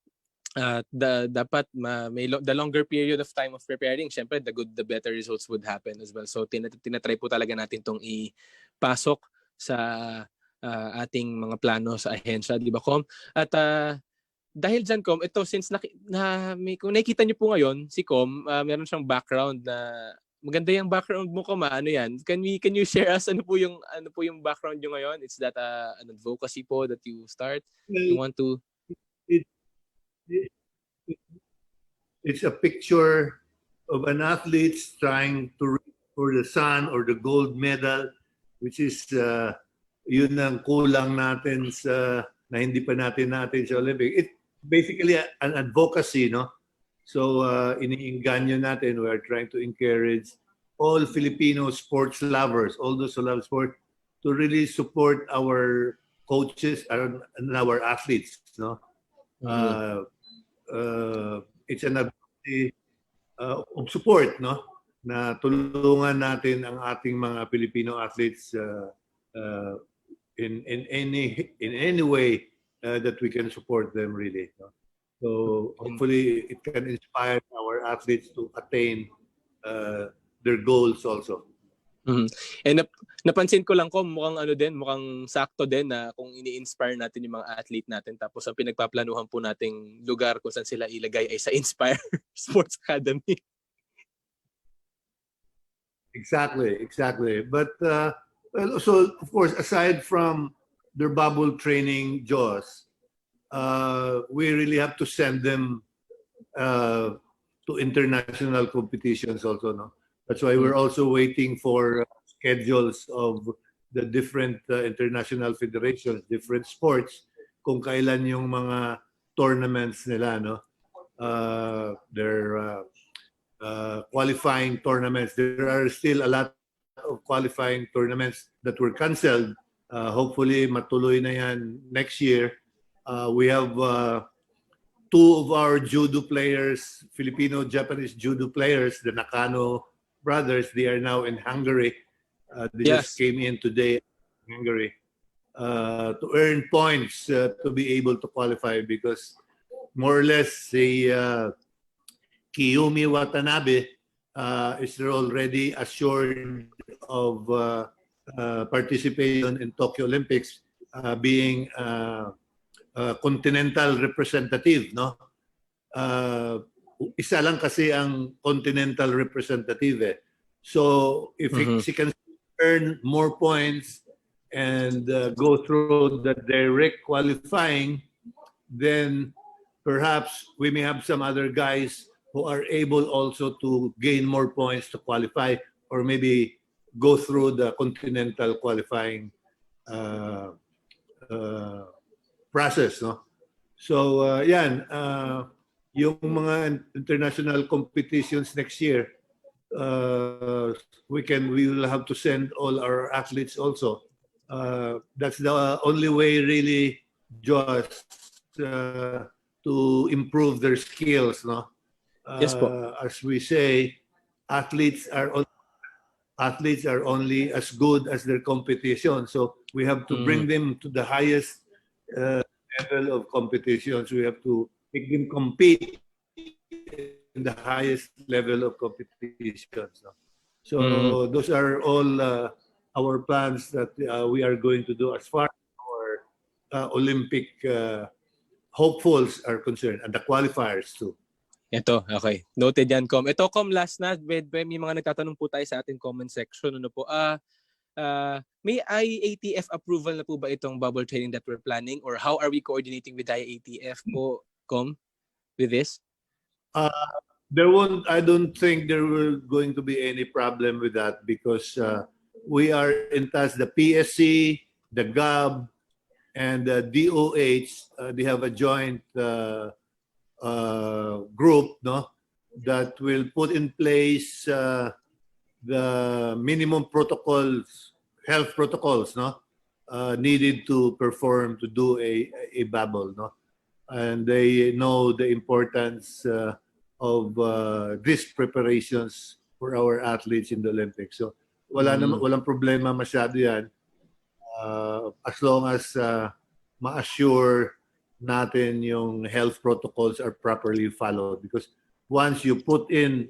dapat the longer period of time of preparing, syempre the better results would happen as well. So tinatry po talaga natin tong ipasok sa ating mga plano sa ahensya, di ba, Kom? At dahil dyan, Kom, ito since kung nakikita niyo po ngayon si Kom, meron siyang background na maganda yung background mo, Kom. Ano yan? Can you share us ano po yung background niyo ngayon? It's that an advocacy po that you start? You want to It's a picture of an athlete trying to reach for the sun or the gold medal, which is yun ang kulang natin na hindi pa natin sa Olympic. It's basically an advocacy, no? So iniinganyo natin, we are trying to encourage all Filipino sports lovers, all those who love sport, to really support our coaches and our athletes, no? It's an advocacy of support, no? Na tulungan natin ang ating mga Filipino athletes in any way that we can support them, really, no? So hopefully it can inspire our athletes to attain their goals also. And napansin ko lang, ko mukhang sakto din na kung ini-inspire natin yung mga athlete natin, tapos ang pinagpaplanuhan po nating lugar kung saan sila ilagay ay sa Inspire Sports Academy. Exactly. But so of course, aside from their bubble training, Jaws, we really have to send them to international competitions also, no? That's why we're also waiting for schedules of the different international federations, different sports, kung kailan yung mga tournaments nila, no? Their qualifying tournaments. There are still a lot of qualifying tournaments that were canceled. Hopefully, matuloy na yan next year. We have two of our judo players, Filipino-Japanese judo players, the Nakano brothers. They are now in Hungary. They Yes. just came in today in Hungary to earn points to be able to qualify, because more or less Kiyumi Watanabe is already assured of participation in Tokyo Olympics, being continental representative, no? Isa lang kasi ang continental representative eh. So if she can earn more points and go through the direct qualifying, then perhaps we may have some other guys who are able also to gain more points to qualify, or maybe go through the continental qualifying process, no? So yung mga international competitions next year, we will have to send all our athletes also. That's the only way really, just to improve their skills, no? Yes po. As we say, athletes are only as good as their competition. So we have to bring them to the highest level of competitions. We have to make them compete in the highest level of competitions. No? So those are all our plans that we are going to do as far as our Olympic hopefuls are concerned, and the qualifiers too. Ito, okay. Noted yan, Com. Ito, Com, last na. May mga nagtatanong po tayo sa ating comment section. Ano po? May IATF approval na po ba itong bubble training that we're planning? Or how are we coordinating with IATF po, Com, with this? I don't think there will going to be any problem with that, because we are in touch. The PSC, the GAB, and the DOH, they have a joint group, no, that will put in place the minimum protocols, health protocols, no, needed to perform, to do a bubble, no, and they know the importance of these preparations for our athletes in the Olympics. So walang problema masyado yan, as long as ma-assure natin yung health protocols are properly followed, because once you put in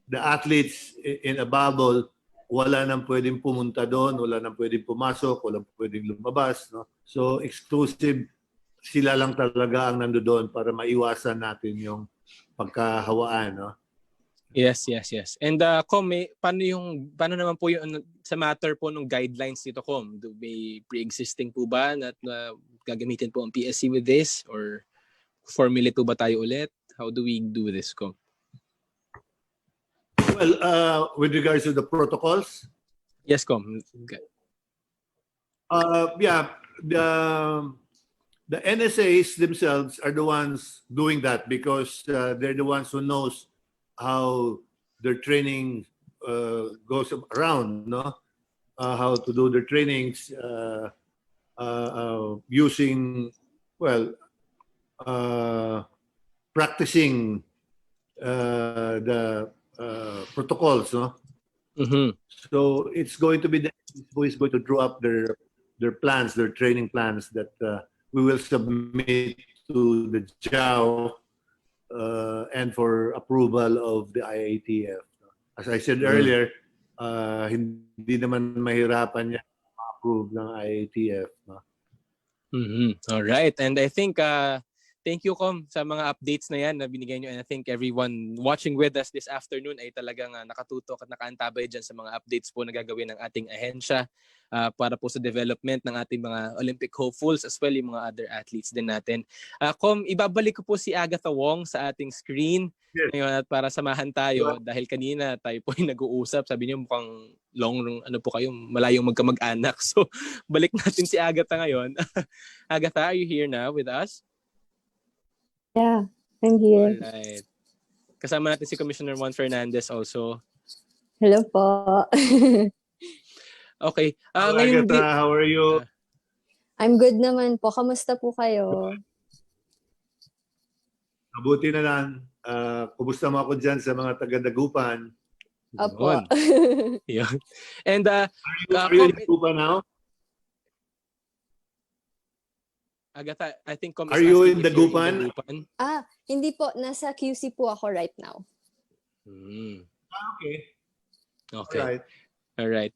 the athletes in a bubble, wala nang pwedeng pumunta doon, wala nang pwedeng pumasok, wala nang pwedeng lumabas, no? So exclusive sila lang talaga ang nandoon para maiwasan natin yung pagkahawaan, no? Yes. And Com, paano naman po yung sa matter po ng guidelines dito, Com? Do may pre-existing po ba na gagamitin po ang PSC with this, or formulate po ba tayo ulit? How do we do this, Com? Well, with regards to the protocols, Yes, Com. The NSAs themselves are the ones doing that, because they're the ones who knows how their training goes around, no? How to do their trainings using, practicing the protocols, no? So it's going to be the who is going to draw up their plans, their training plans that we will submit to the JAO and for approval of the IATF. As I said earlier, hindi naman mahirapan yan ma-approve ng IATF. No? All right. And I think thank you, Com, sa mga updates na yan na binigay nyo. And I think everyone watching with us this afternoon ay talagang nakatutok at nakaantabay dyan sa mga updates po na gagawin ng ating ahensya para po sa development ng ating mga Olympic hopefuls, as well yung mga other athletes din natin. Com, ibabalik ko po si Agatha Wong sa ating screen ngayon at para samahan tayo dahil kanina tayo po ay nag-uusap. Sabi niyo mukhang po kayo, malayong magkamag-anak. So balik natin si Agatha ngayon. Agatha, are you here now with us? Yeah, I'm here. Alright. Kasama natin si Commissioner Juan Fernandez also. Hello po. Okay. Hello, Ngayon Agatha, how are you? I'm good naman po. Kamusta po kayo? Mabuti na lang. Kumusta mo ako dyan sa mga taga-Dagupan? Opo. Yun. Yun. And Are you in Dagupan now? Agatha, I think Com is Are you asking in if you're Dagupan? in Dagupan. Hindi po. Nasa QC po ako right now. Okay. Okay. Alright. Alright.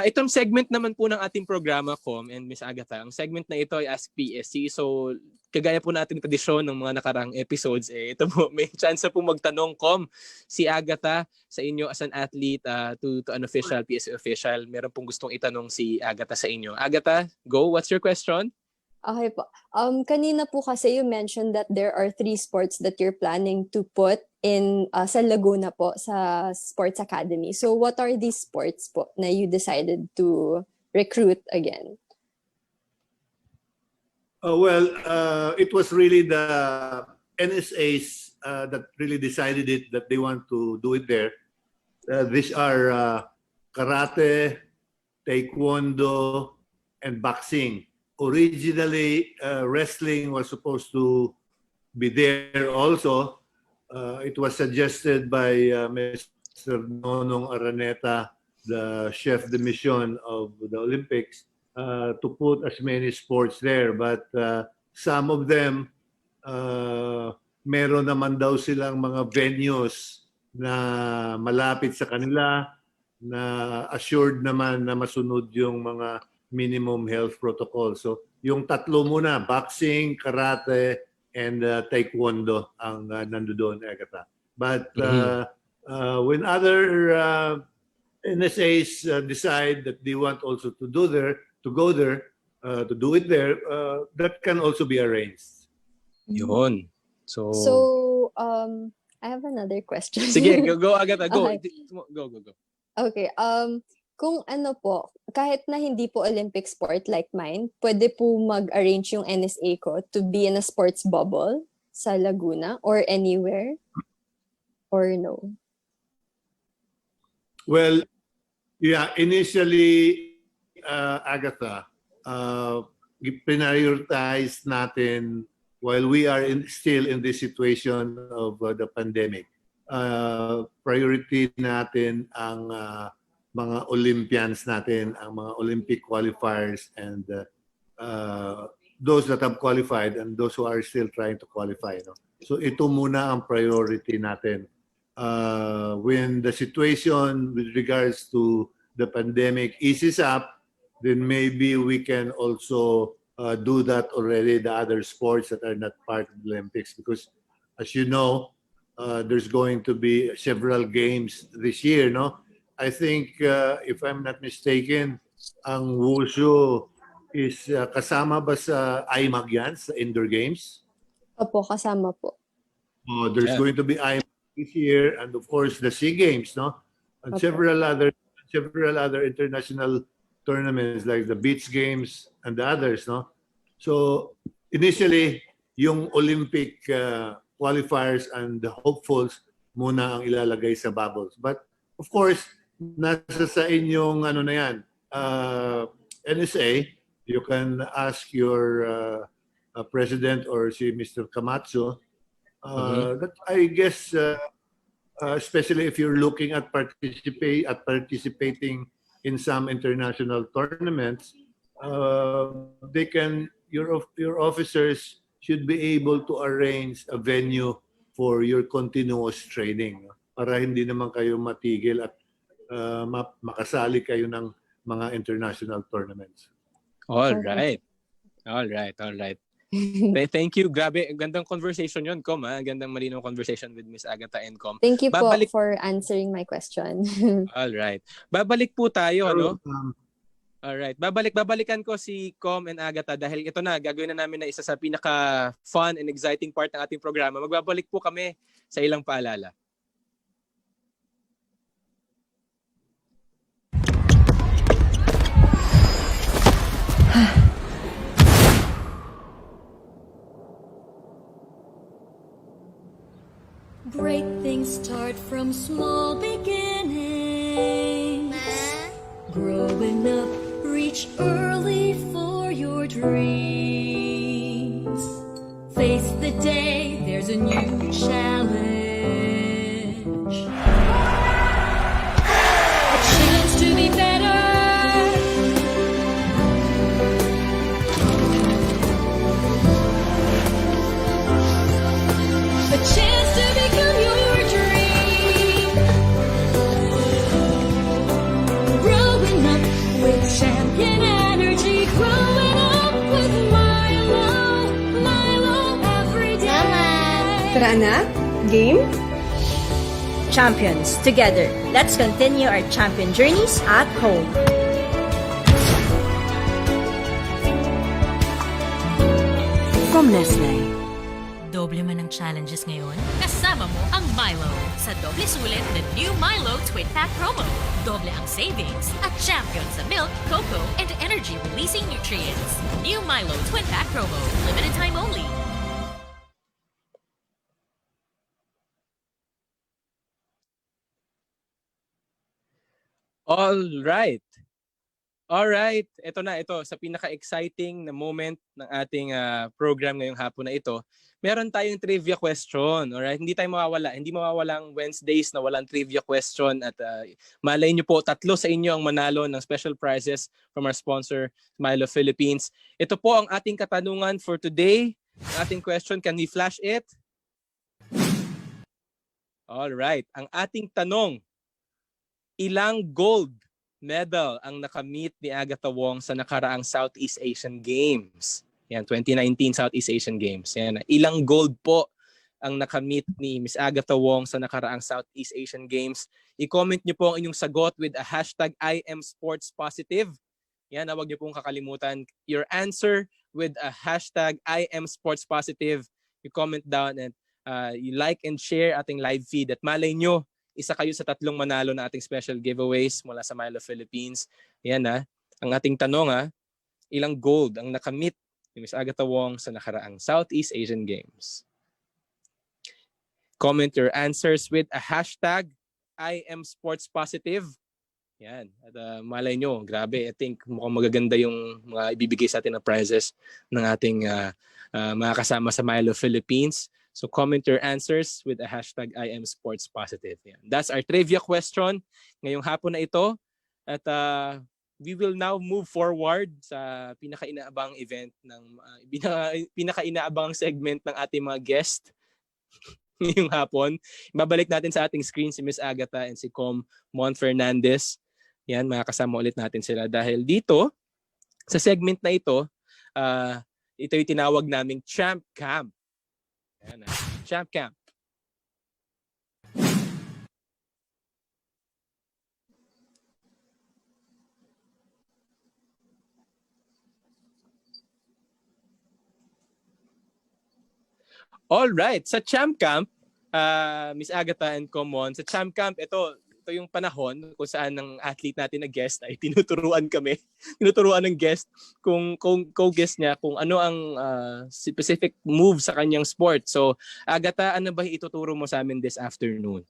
Itong segment naman po ng ating programa, Com and Miss Agatha, ang segment na ito ay Ask PSC. So, kagaya po natin tradisyon ng mga nakarang episodes, ito po, may chance po magtanong, Com, si Agatha sa inyo as an athlete to an official, PSC official. Meron pong gustong itanong si Agatha sa inyo. Agatha, go. What's your question? Okay po. Kanina po kasi you mentioned that there are 3 sports that you're planning to put in sa Laguna po, sa Sports Academy. So what are these sports po na you decided to recruit again? It was really the NSAs that really decided it, that they want to do it there. These are karate, taekwondo, and boxing. Originally, wrestling was supposed to be there also. It was suggested by Mr. Nonong Araneta, the chef de mission of the Olympics, to put as many sports there. But some of them, meron naman daw silang mga venues na malapit sa kanila, na assured naman na masunod yung mga minimum health protocol. So yung tatlo muna, boxing, karate, and taekwondo ang nandoon, Agatha. But when other NSAs decide that they want also to go there, to do it there, that can also be arranged. Yun. So, I have another question. Sige, go Agatha, go. Okay. Go. Okay. Kung ano po, kahit na hindi po Olympic sport like mine, pwede po mag-arrange yung NSA ko to be in a sports bubble sa Laguna or anywhere? Or no? Well, yeah, initially, Agatha, prioritize natin while we are still in this situation of the pandemic. Priority natin ang mga Olympians natin, ang mga Olympic qualifiers, and those that have qualified and those who are still trying to qualify. No? So ito muna ang priority natin. When the situation with regards to the pandemic eases up, then maybe we can also do that already, the other sports that are not part of the Olympics. Because as you know, there's going to be several games this year, no? I think, if I'm not mistaken, ang Wushu is kasama ba sa IMAG yan, sa indoor games? Opo, kasama po. There's going to be IMAG this year, and of course the SEA Games, no? And Okay. several other international tournaments like the Beach Games and the others, no? So initially, yung Olympic qualifiers and the hopefuls muna ang ilalagay sa bubbles. But of course, nasa sa inyong ano na yan, NSA, you can ask your president or si Mr. Kamatsu. That I guess, especially if you're looking at participating in some international tournaments, your officers should be able to arrange a venue for your continuous training, no? Para hindi naman kayo matigil at makasali kayo ng mga international tournaments. All right. Thank you. Grabe, gandang conversation yun, Com. Gandang malinaw conversation with Miss Agatha and Com. Thank you po Babalik- for answering my question. All right. Babalik po tayo, no? Alright. Babalikan ko si Com and Agatha dahil ito na, gagawin na namin na isa sa pinaka-fun and exciting part ng ating programa. Magbabalik po kami sa ilang paalala. Great things start from small beginnings. Growing up, reach early for your dreams. Face the day, there's a new challenge. A chance to be better. A chance to become your dream. Growing up with champion energy. Growing up with Milo. Milo every day. Tara na? Game? Champions, together, let's continue our champion journeys at home. From Nestle. Doble man ang challenges ngayon? Kasama mo ang Milo. Sa doble sulit, the new Milo Twin Pack Promo. Doble ang savings at champion sa milk, cocoa, and energy-releasing nutrients. New Milo Twin Pack Promo. Limited time only. All right. All right. Ito na, ito. Sa pinaka-exciting na moment ng ating program ngayong hapon na ito, meron tayong trivia question. Alright? Hindi tayo mawawala. Hindi mawawalang Wednesdays na walang trivia question. At malay nyo po, 3 sa inyo ang manalo ng special prizes from our sponsor, Milo Philippines. Ito po ang ating katanungan for today. Ang ating question, can we flash it? Alright. Ang ating tanong, ilang gold medal ang nakamit ni Agatha Wong sa nakaraang Southeast Asian Games? Yan, 2019 Southeast Asian Games. Yan, ilang gold po ang nakamit ni Miss Agatha Wong sa nakaraang Southeast Asian Games? I-comment nyo po ang inyong sagot with a hashtag #IamSportsPositive. Yan, huwag nyo pong kakalimutan your answer with a hashtag #IamSportsPositive. You comment down and you like and share ating live feed at malay nyo, isa kayo sa 3 manalo na ating special giveaways mula sa Milo Philippines. Yan ang ating tanong ilang gold ang nakamit ni Miss Agatha Wong sa nakaraang Southeast Asian Games? Comment your answers with a hashtag #IamSportsPositive. Yan. At malay nyo, grabe, I think mukhang magaganda yung mga ibibigay sa atin na prizes ng ating mga kasama sa Milo Philippines. So comment your answers with a hashtag #IamSportsPositive. Yan. That's our trivia question ngayong hapon na ito. At we will now move forward sa pinaka-inaabang event ng pinaka-inaabang segment ng ating mga guest ngayong hapon. Babalik natin sa ating screen si Miss Agatha and si Com Mon Fernandez. Yan, makakasama ulit natin sila dahil dito sa segment na ito, ito yung tinawag naming Champ Camp. Yan, Champ Camp. All right, sa Champ Camp, Miss Agatha and Common, sa Champ Camp, ito yung panahon kung saan ng athlete natin na guest ay tinuturuan ng guest kung co-guest niya kung ano ang specific move sa kanyang sport. So, Agatha, ano ba ituturo mo sa amin this afternoon?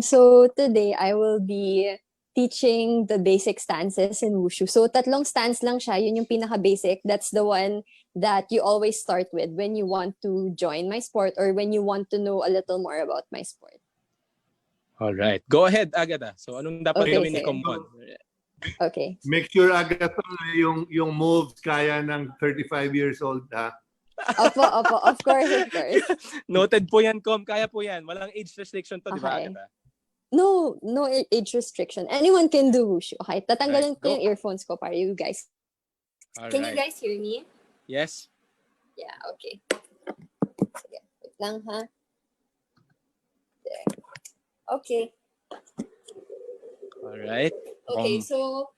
So today I will be teaching the basic stances in wushu. So 3 stance lang siya, yun yung pinaka-basic. That's the one that you always start with when you want to join my sport or when you want to know a little more about my sport. All right. Go ahead, Agatha. So, anong dapat gawin ni Common? Okay. Make sure, Agatha, yung moves kaya ng 35 years old, ha? Opo. Of course. Noted po yan, Com. Kaya po yan. Walang age restriction to, di ba, Okay. Agatha? No age restriction. Anyone can do wushu. Okay, tatanggalin Right, ko go. yung earphones ko para you guys. All Can you right. guys hear me? Yes. Yeah, okay. Sige, wait lang ha. There. Okay. All right. Okay, so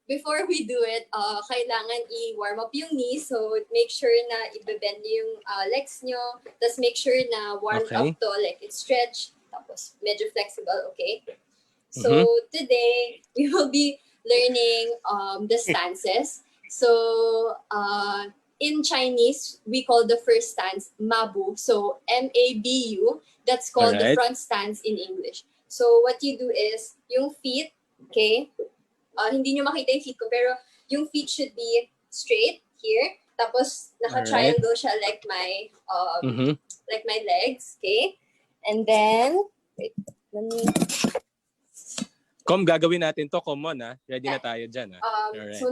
before we do it, kailangan i-warm up yung knees. So make sure na i-bend yung legs nyo. Tapos make sure na warmed Okay. up to, like it's stretched. Tapos medyo flexible, okay? So today, we will be learning the stances. So in Chinese, we call the first stance mabu. So M-A-B-U. That's called the Alright. front stance in English. So what you do is, yung feet Okay? Hindi nyo makita yung feet ko, pero yung feet should be straight here. Tapos, naka-triangle siya like my like my legs. Okay? And then, wait, let me... Com, gagawin natin to. Common, ha? Ready na tayo dyan, ha? Alright. So,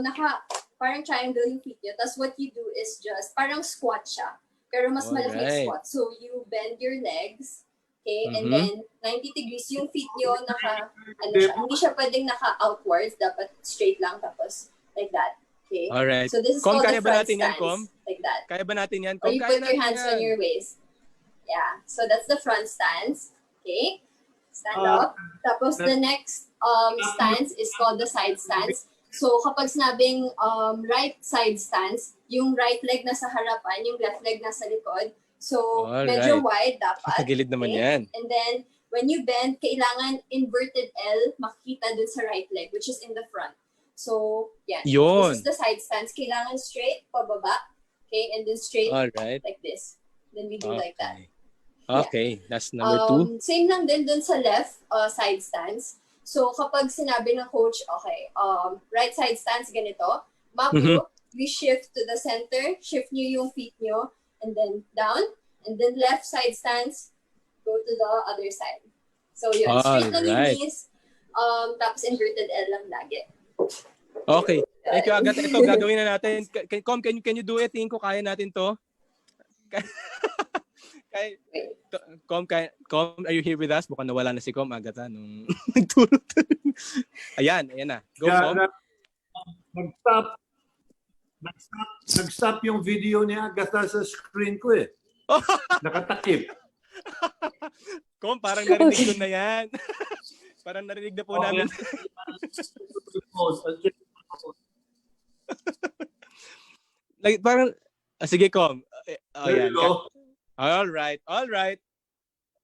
parang triangle yung feet nyo. Tapos, what you do is just, parang squat siya. Pero mas malaki Alright. squat. So, you bend your legs. Okay? And then, 90 degrees. Yung feet nyo, hindi siya pwedeng naka-outwards. Dapat straight lang. Tapos, like that. Okay? Alright. So, this is Com, called kaya the ba front natin yan, stance. Com? Like that. Kaya ba natin yan? Or Com, you kaya put your natin hands yan. on your waist. Yeah. So, that's the front stance. Okay? Stand up. Tapos, the next stance is called the side stance. So, kapag sinabing right side stance, yung right leg nasa harapan, yung left leg nasa likod. So, medyo wide dapat. Gilid naman okay? yan. And then, when you bend, kailangan inverted L makikita dun sa right leg, which is in the front. So, yan. Yun. This is the side stance. Kailangan straight, pababa. Okay? And then straight, Alright. like this. Then we do like that. Okay. That's number 2. Same lang din dun sa left side stance. So, kapag sinabi ng coach, okay, right side stance, ganito. Mapo, we shift to the center, shift nyo yung feet nyo, and then down. And then left side stance, go to the other side. So, yun. Straight lang yung knees. Tapos inverted L lang lagi. Okay. Thank you, Agatha. Ito, gagawin na natin. Com, can you do it? Tingin ko kaya natin to. Com, are you here with us? Mukhang nawala na si Com, Agatha, nung nagturo. Ayan na. Go, Com. Nag-stop yung video ni Agatha sa screen ko eh. Nakatakip. Com, parang narinig ko na yan. Parang narinig na po namin. Like, parang, sige, Com. There you go. All right.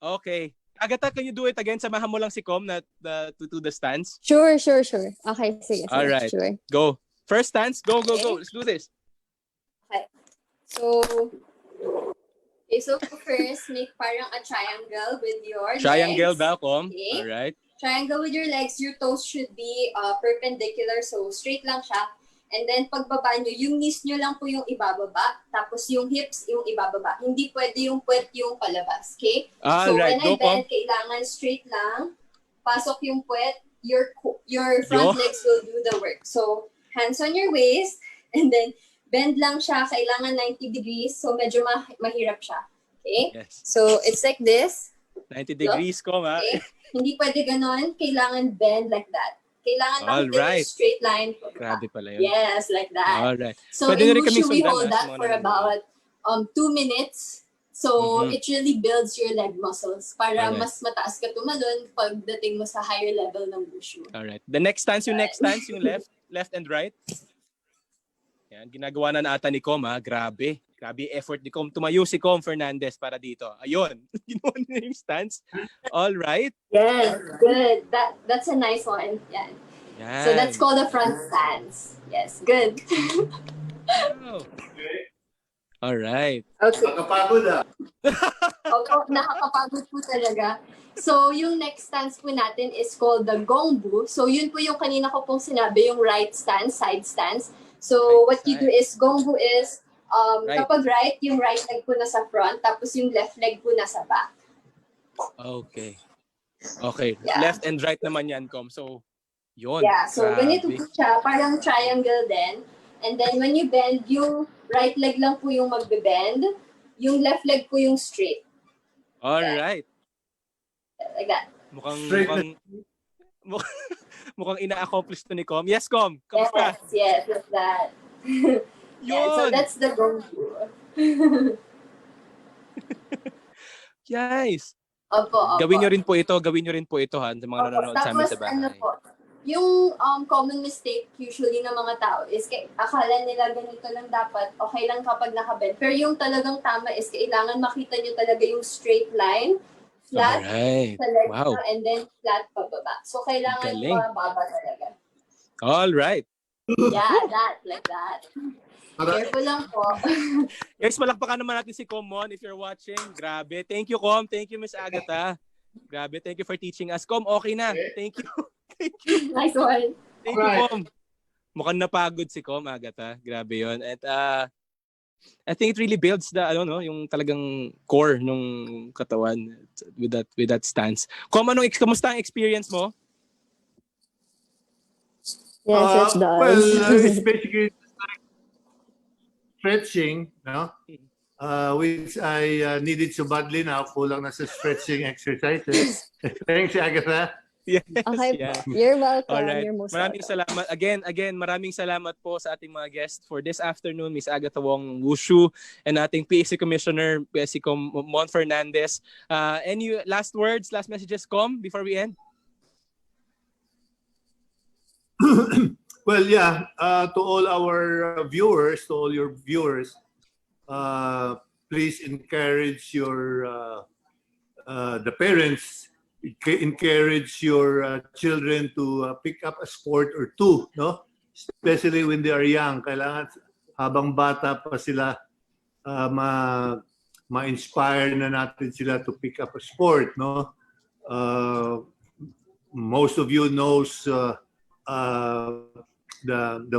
Okay. Agatha, can you do it again? Samahan mo lang si Com to do the stance. Sure. Okay, sige. All right. Sure. Go. First stance. Go. Let's do this. Okay. So first, make parang a triangle with your Triangle legs. daw, Com. Okay. All right. Triangle with your legs. Your toes should be perpendicular. So, straight lang siya. And then, pagbaba nyo, yung knees nyo lang po yung ibababa. Tapos, yung hips, yung ibababa. Hindi pwede yung puwet yung palabas. Okay? So, Alright, when I go, bend, kailangan straight lang. Pasok yung puwet. Your front legs will do the work. So, hands on your waist. And then, bend lang siya. Kailangan 90 degrees. So, medyo mahirap siya. Okay? Yes. So, it's like this. 90 degrees, Com, ha? Okay? Hindi pwede ganon. Kailangan bend like that. Kailangan makita yung straight line. Grabe pala yun. Yes, like that. Alright. So Pwede na in rin kaming Wushu, we sundan, hold ha, that sa mga for nanonood. about 2 minutes. So it really builds your leg muscles para Alright. mas mataas ka tumalon pagdating mo sa higher level ng Wushu. Alright. The next stance, yung left and right. Yan, ginagawa na ata ni Com, ha? Grabe effort ni Com. Tumayo si Com Fernandez para dito. Ayun. Ginawa niya yung stance. All right. Yes, good. That's a nice one. Yeah. Yan. So that's called a front stance. Yes, good. Wow. All right. Okay. Nakapagod ah. Opo, nakakapagod po talaga. So, yung next stance po natin is called the gongbu. So, yun po yung kanina ko pong sinabi, yung right stance, side stance. So, Right what you do side. is, gongbu is, Right. kapag right, yung right leg po nasa front, tapos yung left leg po nasa back. Okay. Yeah. Left and right naman yan, Com. So, yun. Yeah, so ganito Grabe. po siya, parang triangle din. And then, when you bend, yung right leg lang po yung magbe-bend, yung left leg po yung straight. All right. Like that. Straight Mukhang ina-accomplish to ni Com. Yes, Com. Kamusta? Yes, like that. Yeah, so Yun. that's the gongbu. Yes. Opo. Gawin nyo rin po ito ha, sa mga nanonood sa amin sa bahay. Ano po, yung common mistake usually ng mga tao is akala nila ganito lang dapat, okay lang kapag nakabend. Pero yung talagang tama is kailangan makita nyo talaga yung straight line, flat Alright. sa leg Wow. nyo, and then flat pababa. So kailangan Galing. mababa talaga. All right. Yeah, like that. Careful lang po. Guys, palakpakan naman natin si Com if you're watching. Grabe. Thank you, Com. Thank you, Miss Agatha. Grabe. Thank you for teaching us. Com, okay na. Thank you. Nice one. Thank you, Right. Com. Mukhang napagod si Com, Agatha. Grabe yun. And I think it really builds the, yung talagang core nung katawan with that stance. Com, kamusta ang experience mo? Yes, it does. Well, it's basically like stretching, no? Which I needed so badly now. Kulang na sa stretching exercises. Thanks, Agatha. Yes. Okay, Yeah. you're welcome. Alright. You're most Maraming welcome. salamat. Again, maraming salamat po sa ating mga guests for this afternoon, Miss Agatha Wong Wushu and ating PSC Commissioner, PSC Mon Fernandez. Any last words, last messages, Com, before we end? Well, yeah, to all our viewers, to all your viewers, please encourage the parents, encourage your children to pick up a sport or two, no? Especially when they are young. Kailangan habang bata pa sila, ma-inspire na natin sila to pick up a sport, no? Most of you knows the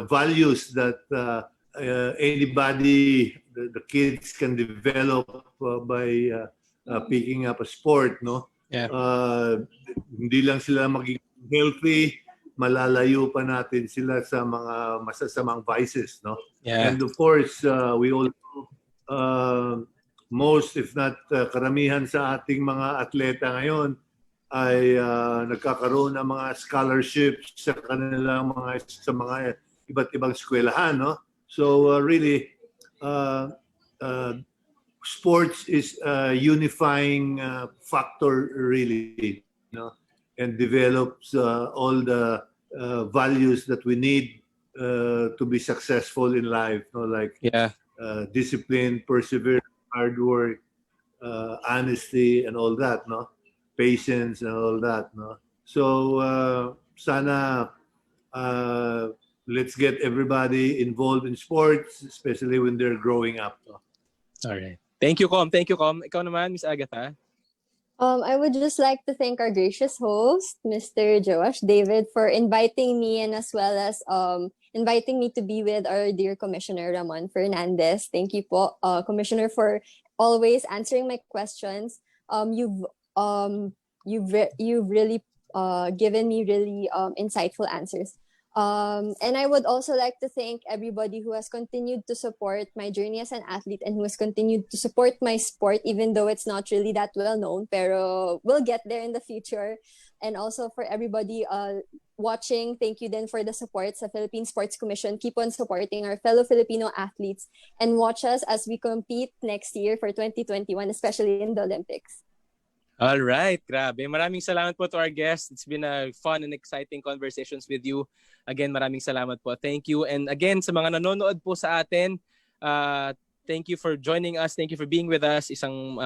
values that anybody, the kids can develop by picking up a sport, no? Yeah. Hindi lang sila magiging healthy, malalayo pa natin sila sa mga masasamang vices, no? Yeah. And of course, we also most, if not karamihan sa ating mga atleta ngayon ay nagkakaroon ng mga scholarships sa kanilang sa mga iba't ibang eskwelahan, no? So really, sports is a unifying factor, really, you know, and develops all the values that we need to be successful in life, you know, like discipline, perseverance, hard work, honesty, and all that, no? Patience and all that, no? So sana let's get everybody involved in sports, especially when they're growing up, no? All right. Thank you, Com. Thank you, Com. Ikaw naman, Miss Agatha. I would just like to thank our gracious host, Mr. Joash David, for inviting me and as well as inviting me to be with our dear Commissioner Ramon Fernandez. Thank you po, Commissioner, for always answering my questions. You've really given me really insightful answers. And I would also like to thank everybody who has continued to support my journey as an athlete and who has continued to support my sport, even though it's not really that well known, pero we'll get there in the future. And also for everybody watching, thank you then for the support sa Philippine Sports Commission. Keep on supporting our fellow Filipino athletes and watch us as we compete next year for 2021, especially in the Olympics. All right, grabe. Maraming salamat po to our guests. It's been a fun and exciting conversations with you. Again, maraming salamat po. Thank you. And again, sa mga nanonood po sa atin, thank you for joining us. Thank you for being with us. Isang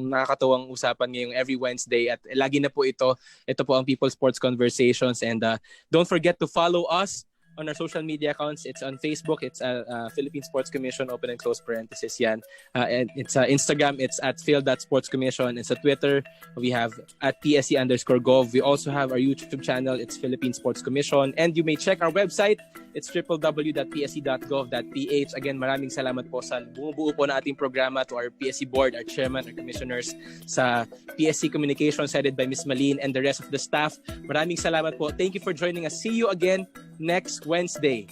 nakakatuwang usapan ngayong every Wednesday. At lagi na po ito. Ito po ang People Sports Conversations. And don't forget to follow us on our social media accounts. It's on Facebook. It's Philippine Sports Commission, open and close parenthesis yan. And it's Instagram. It's at phil.sportscommission. And sa Twitter, we have at PSC_gov. We also have our YouTube channel. It's Philippine Sports Commission. And you may check our website. It's www.psc.gov.ph. Again, maraming salamat po sa bumubuo po na ating programa, to our PSC board, our chairman, our commissioners, sa PSC Communications headed by Ms. Malin and the rest of the staff. Maraming salamat po. Thank you for joining us. See you again next Wednesday.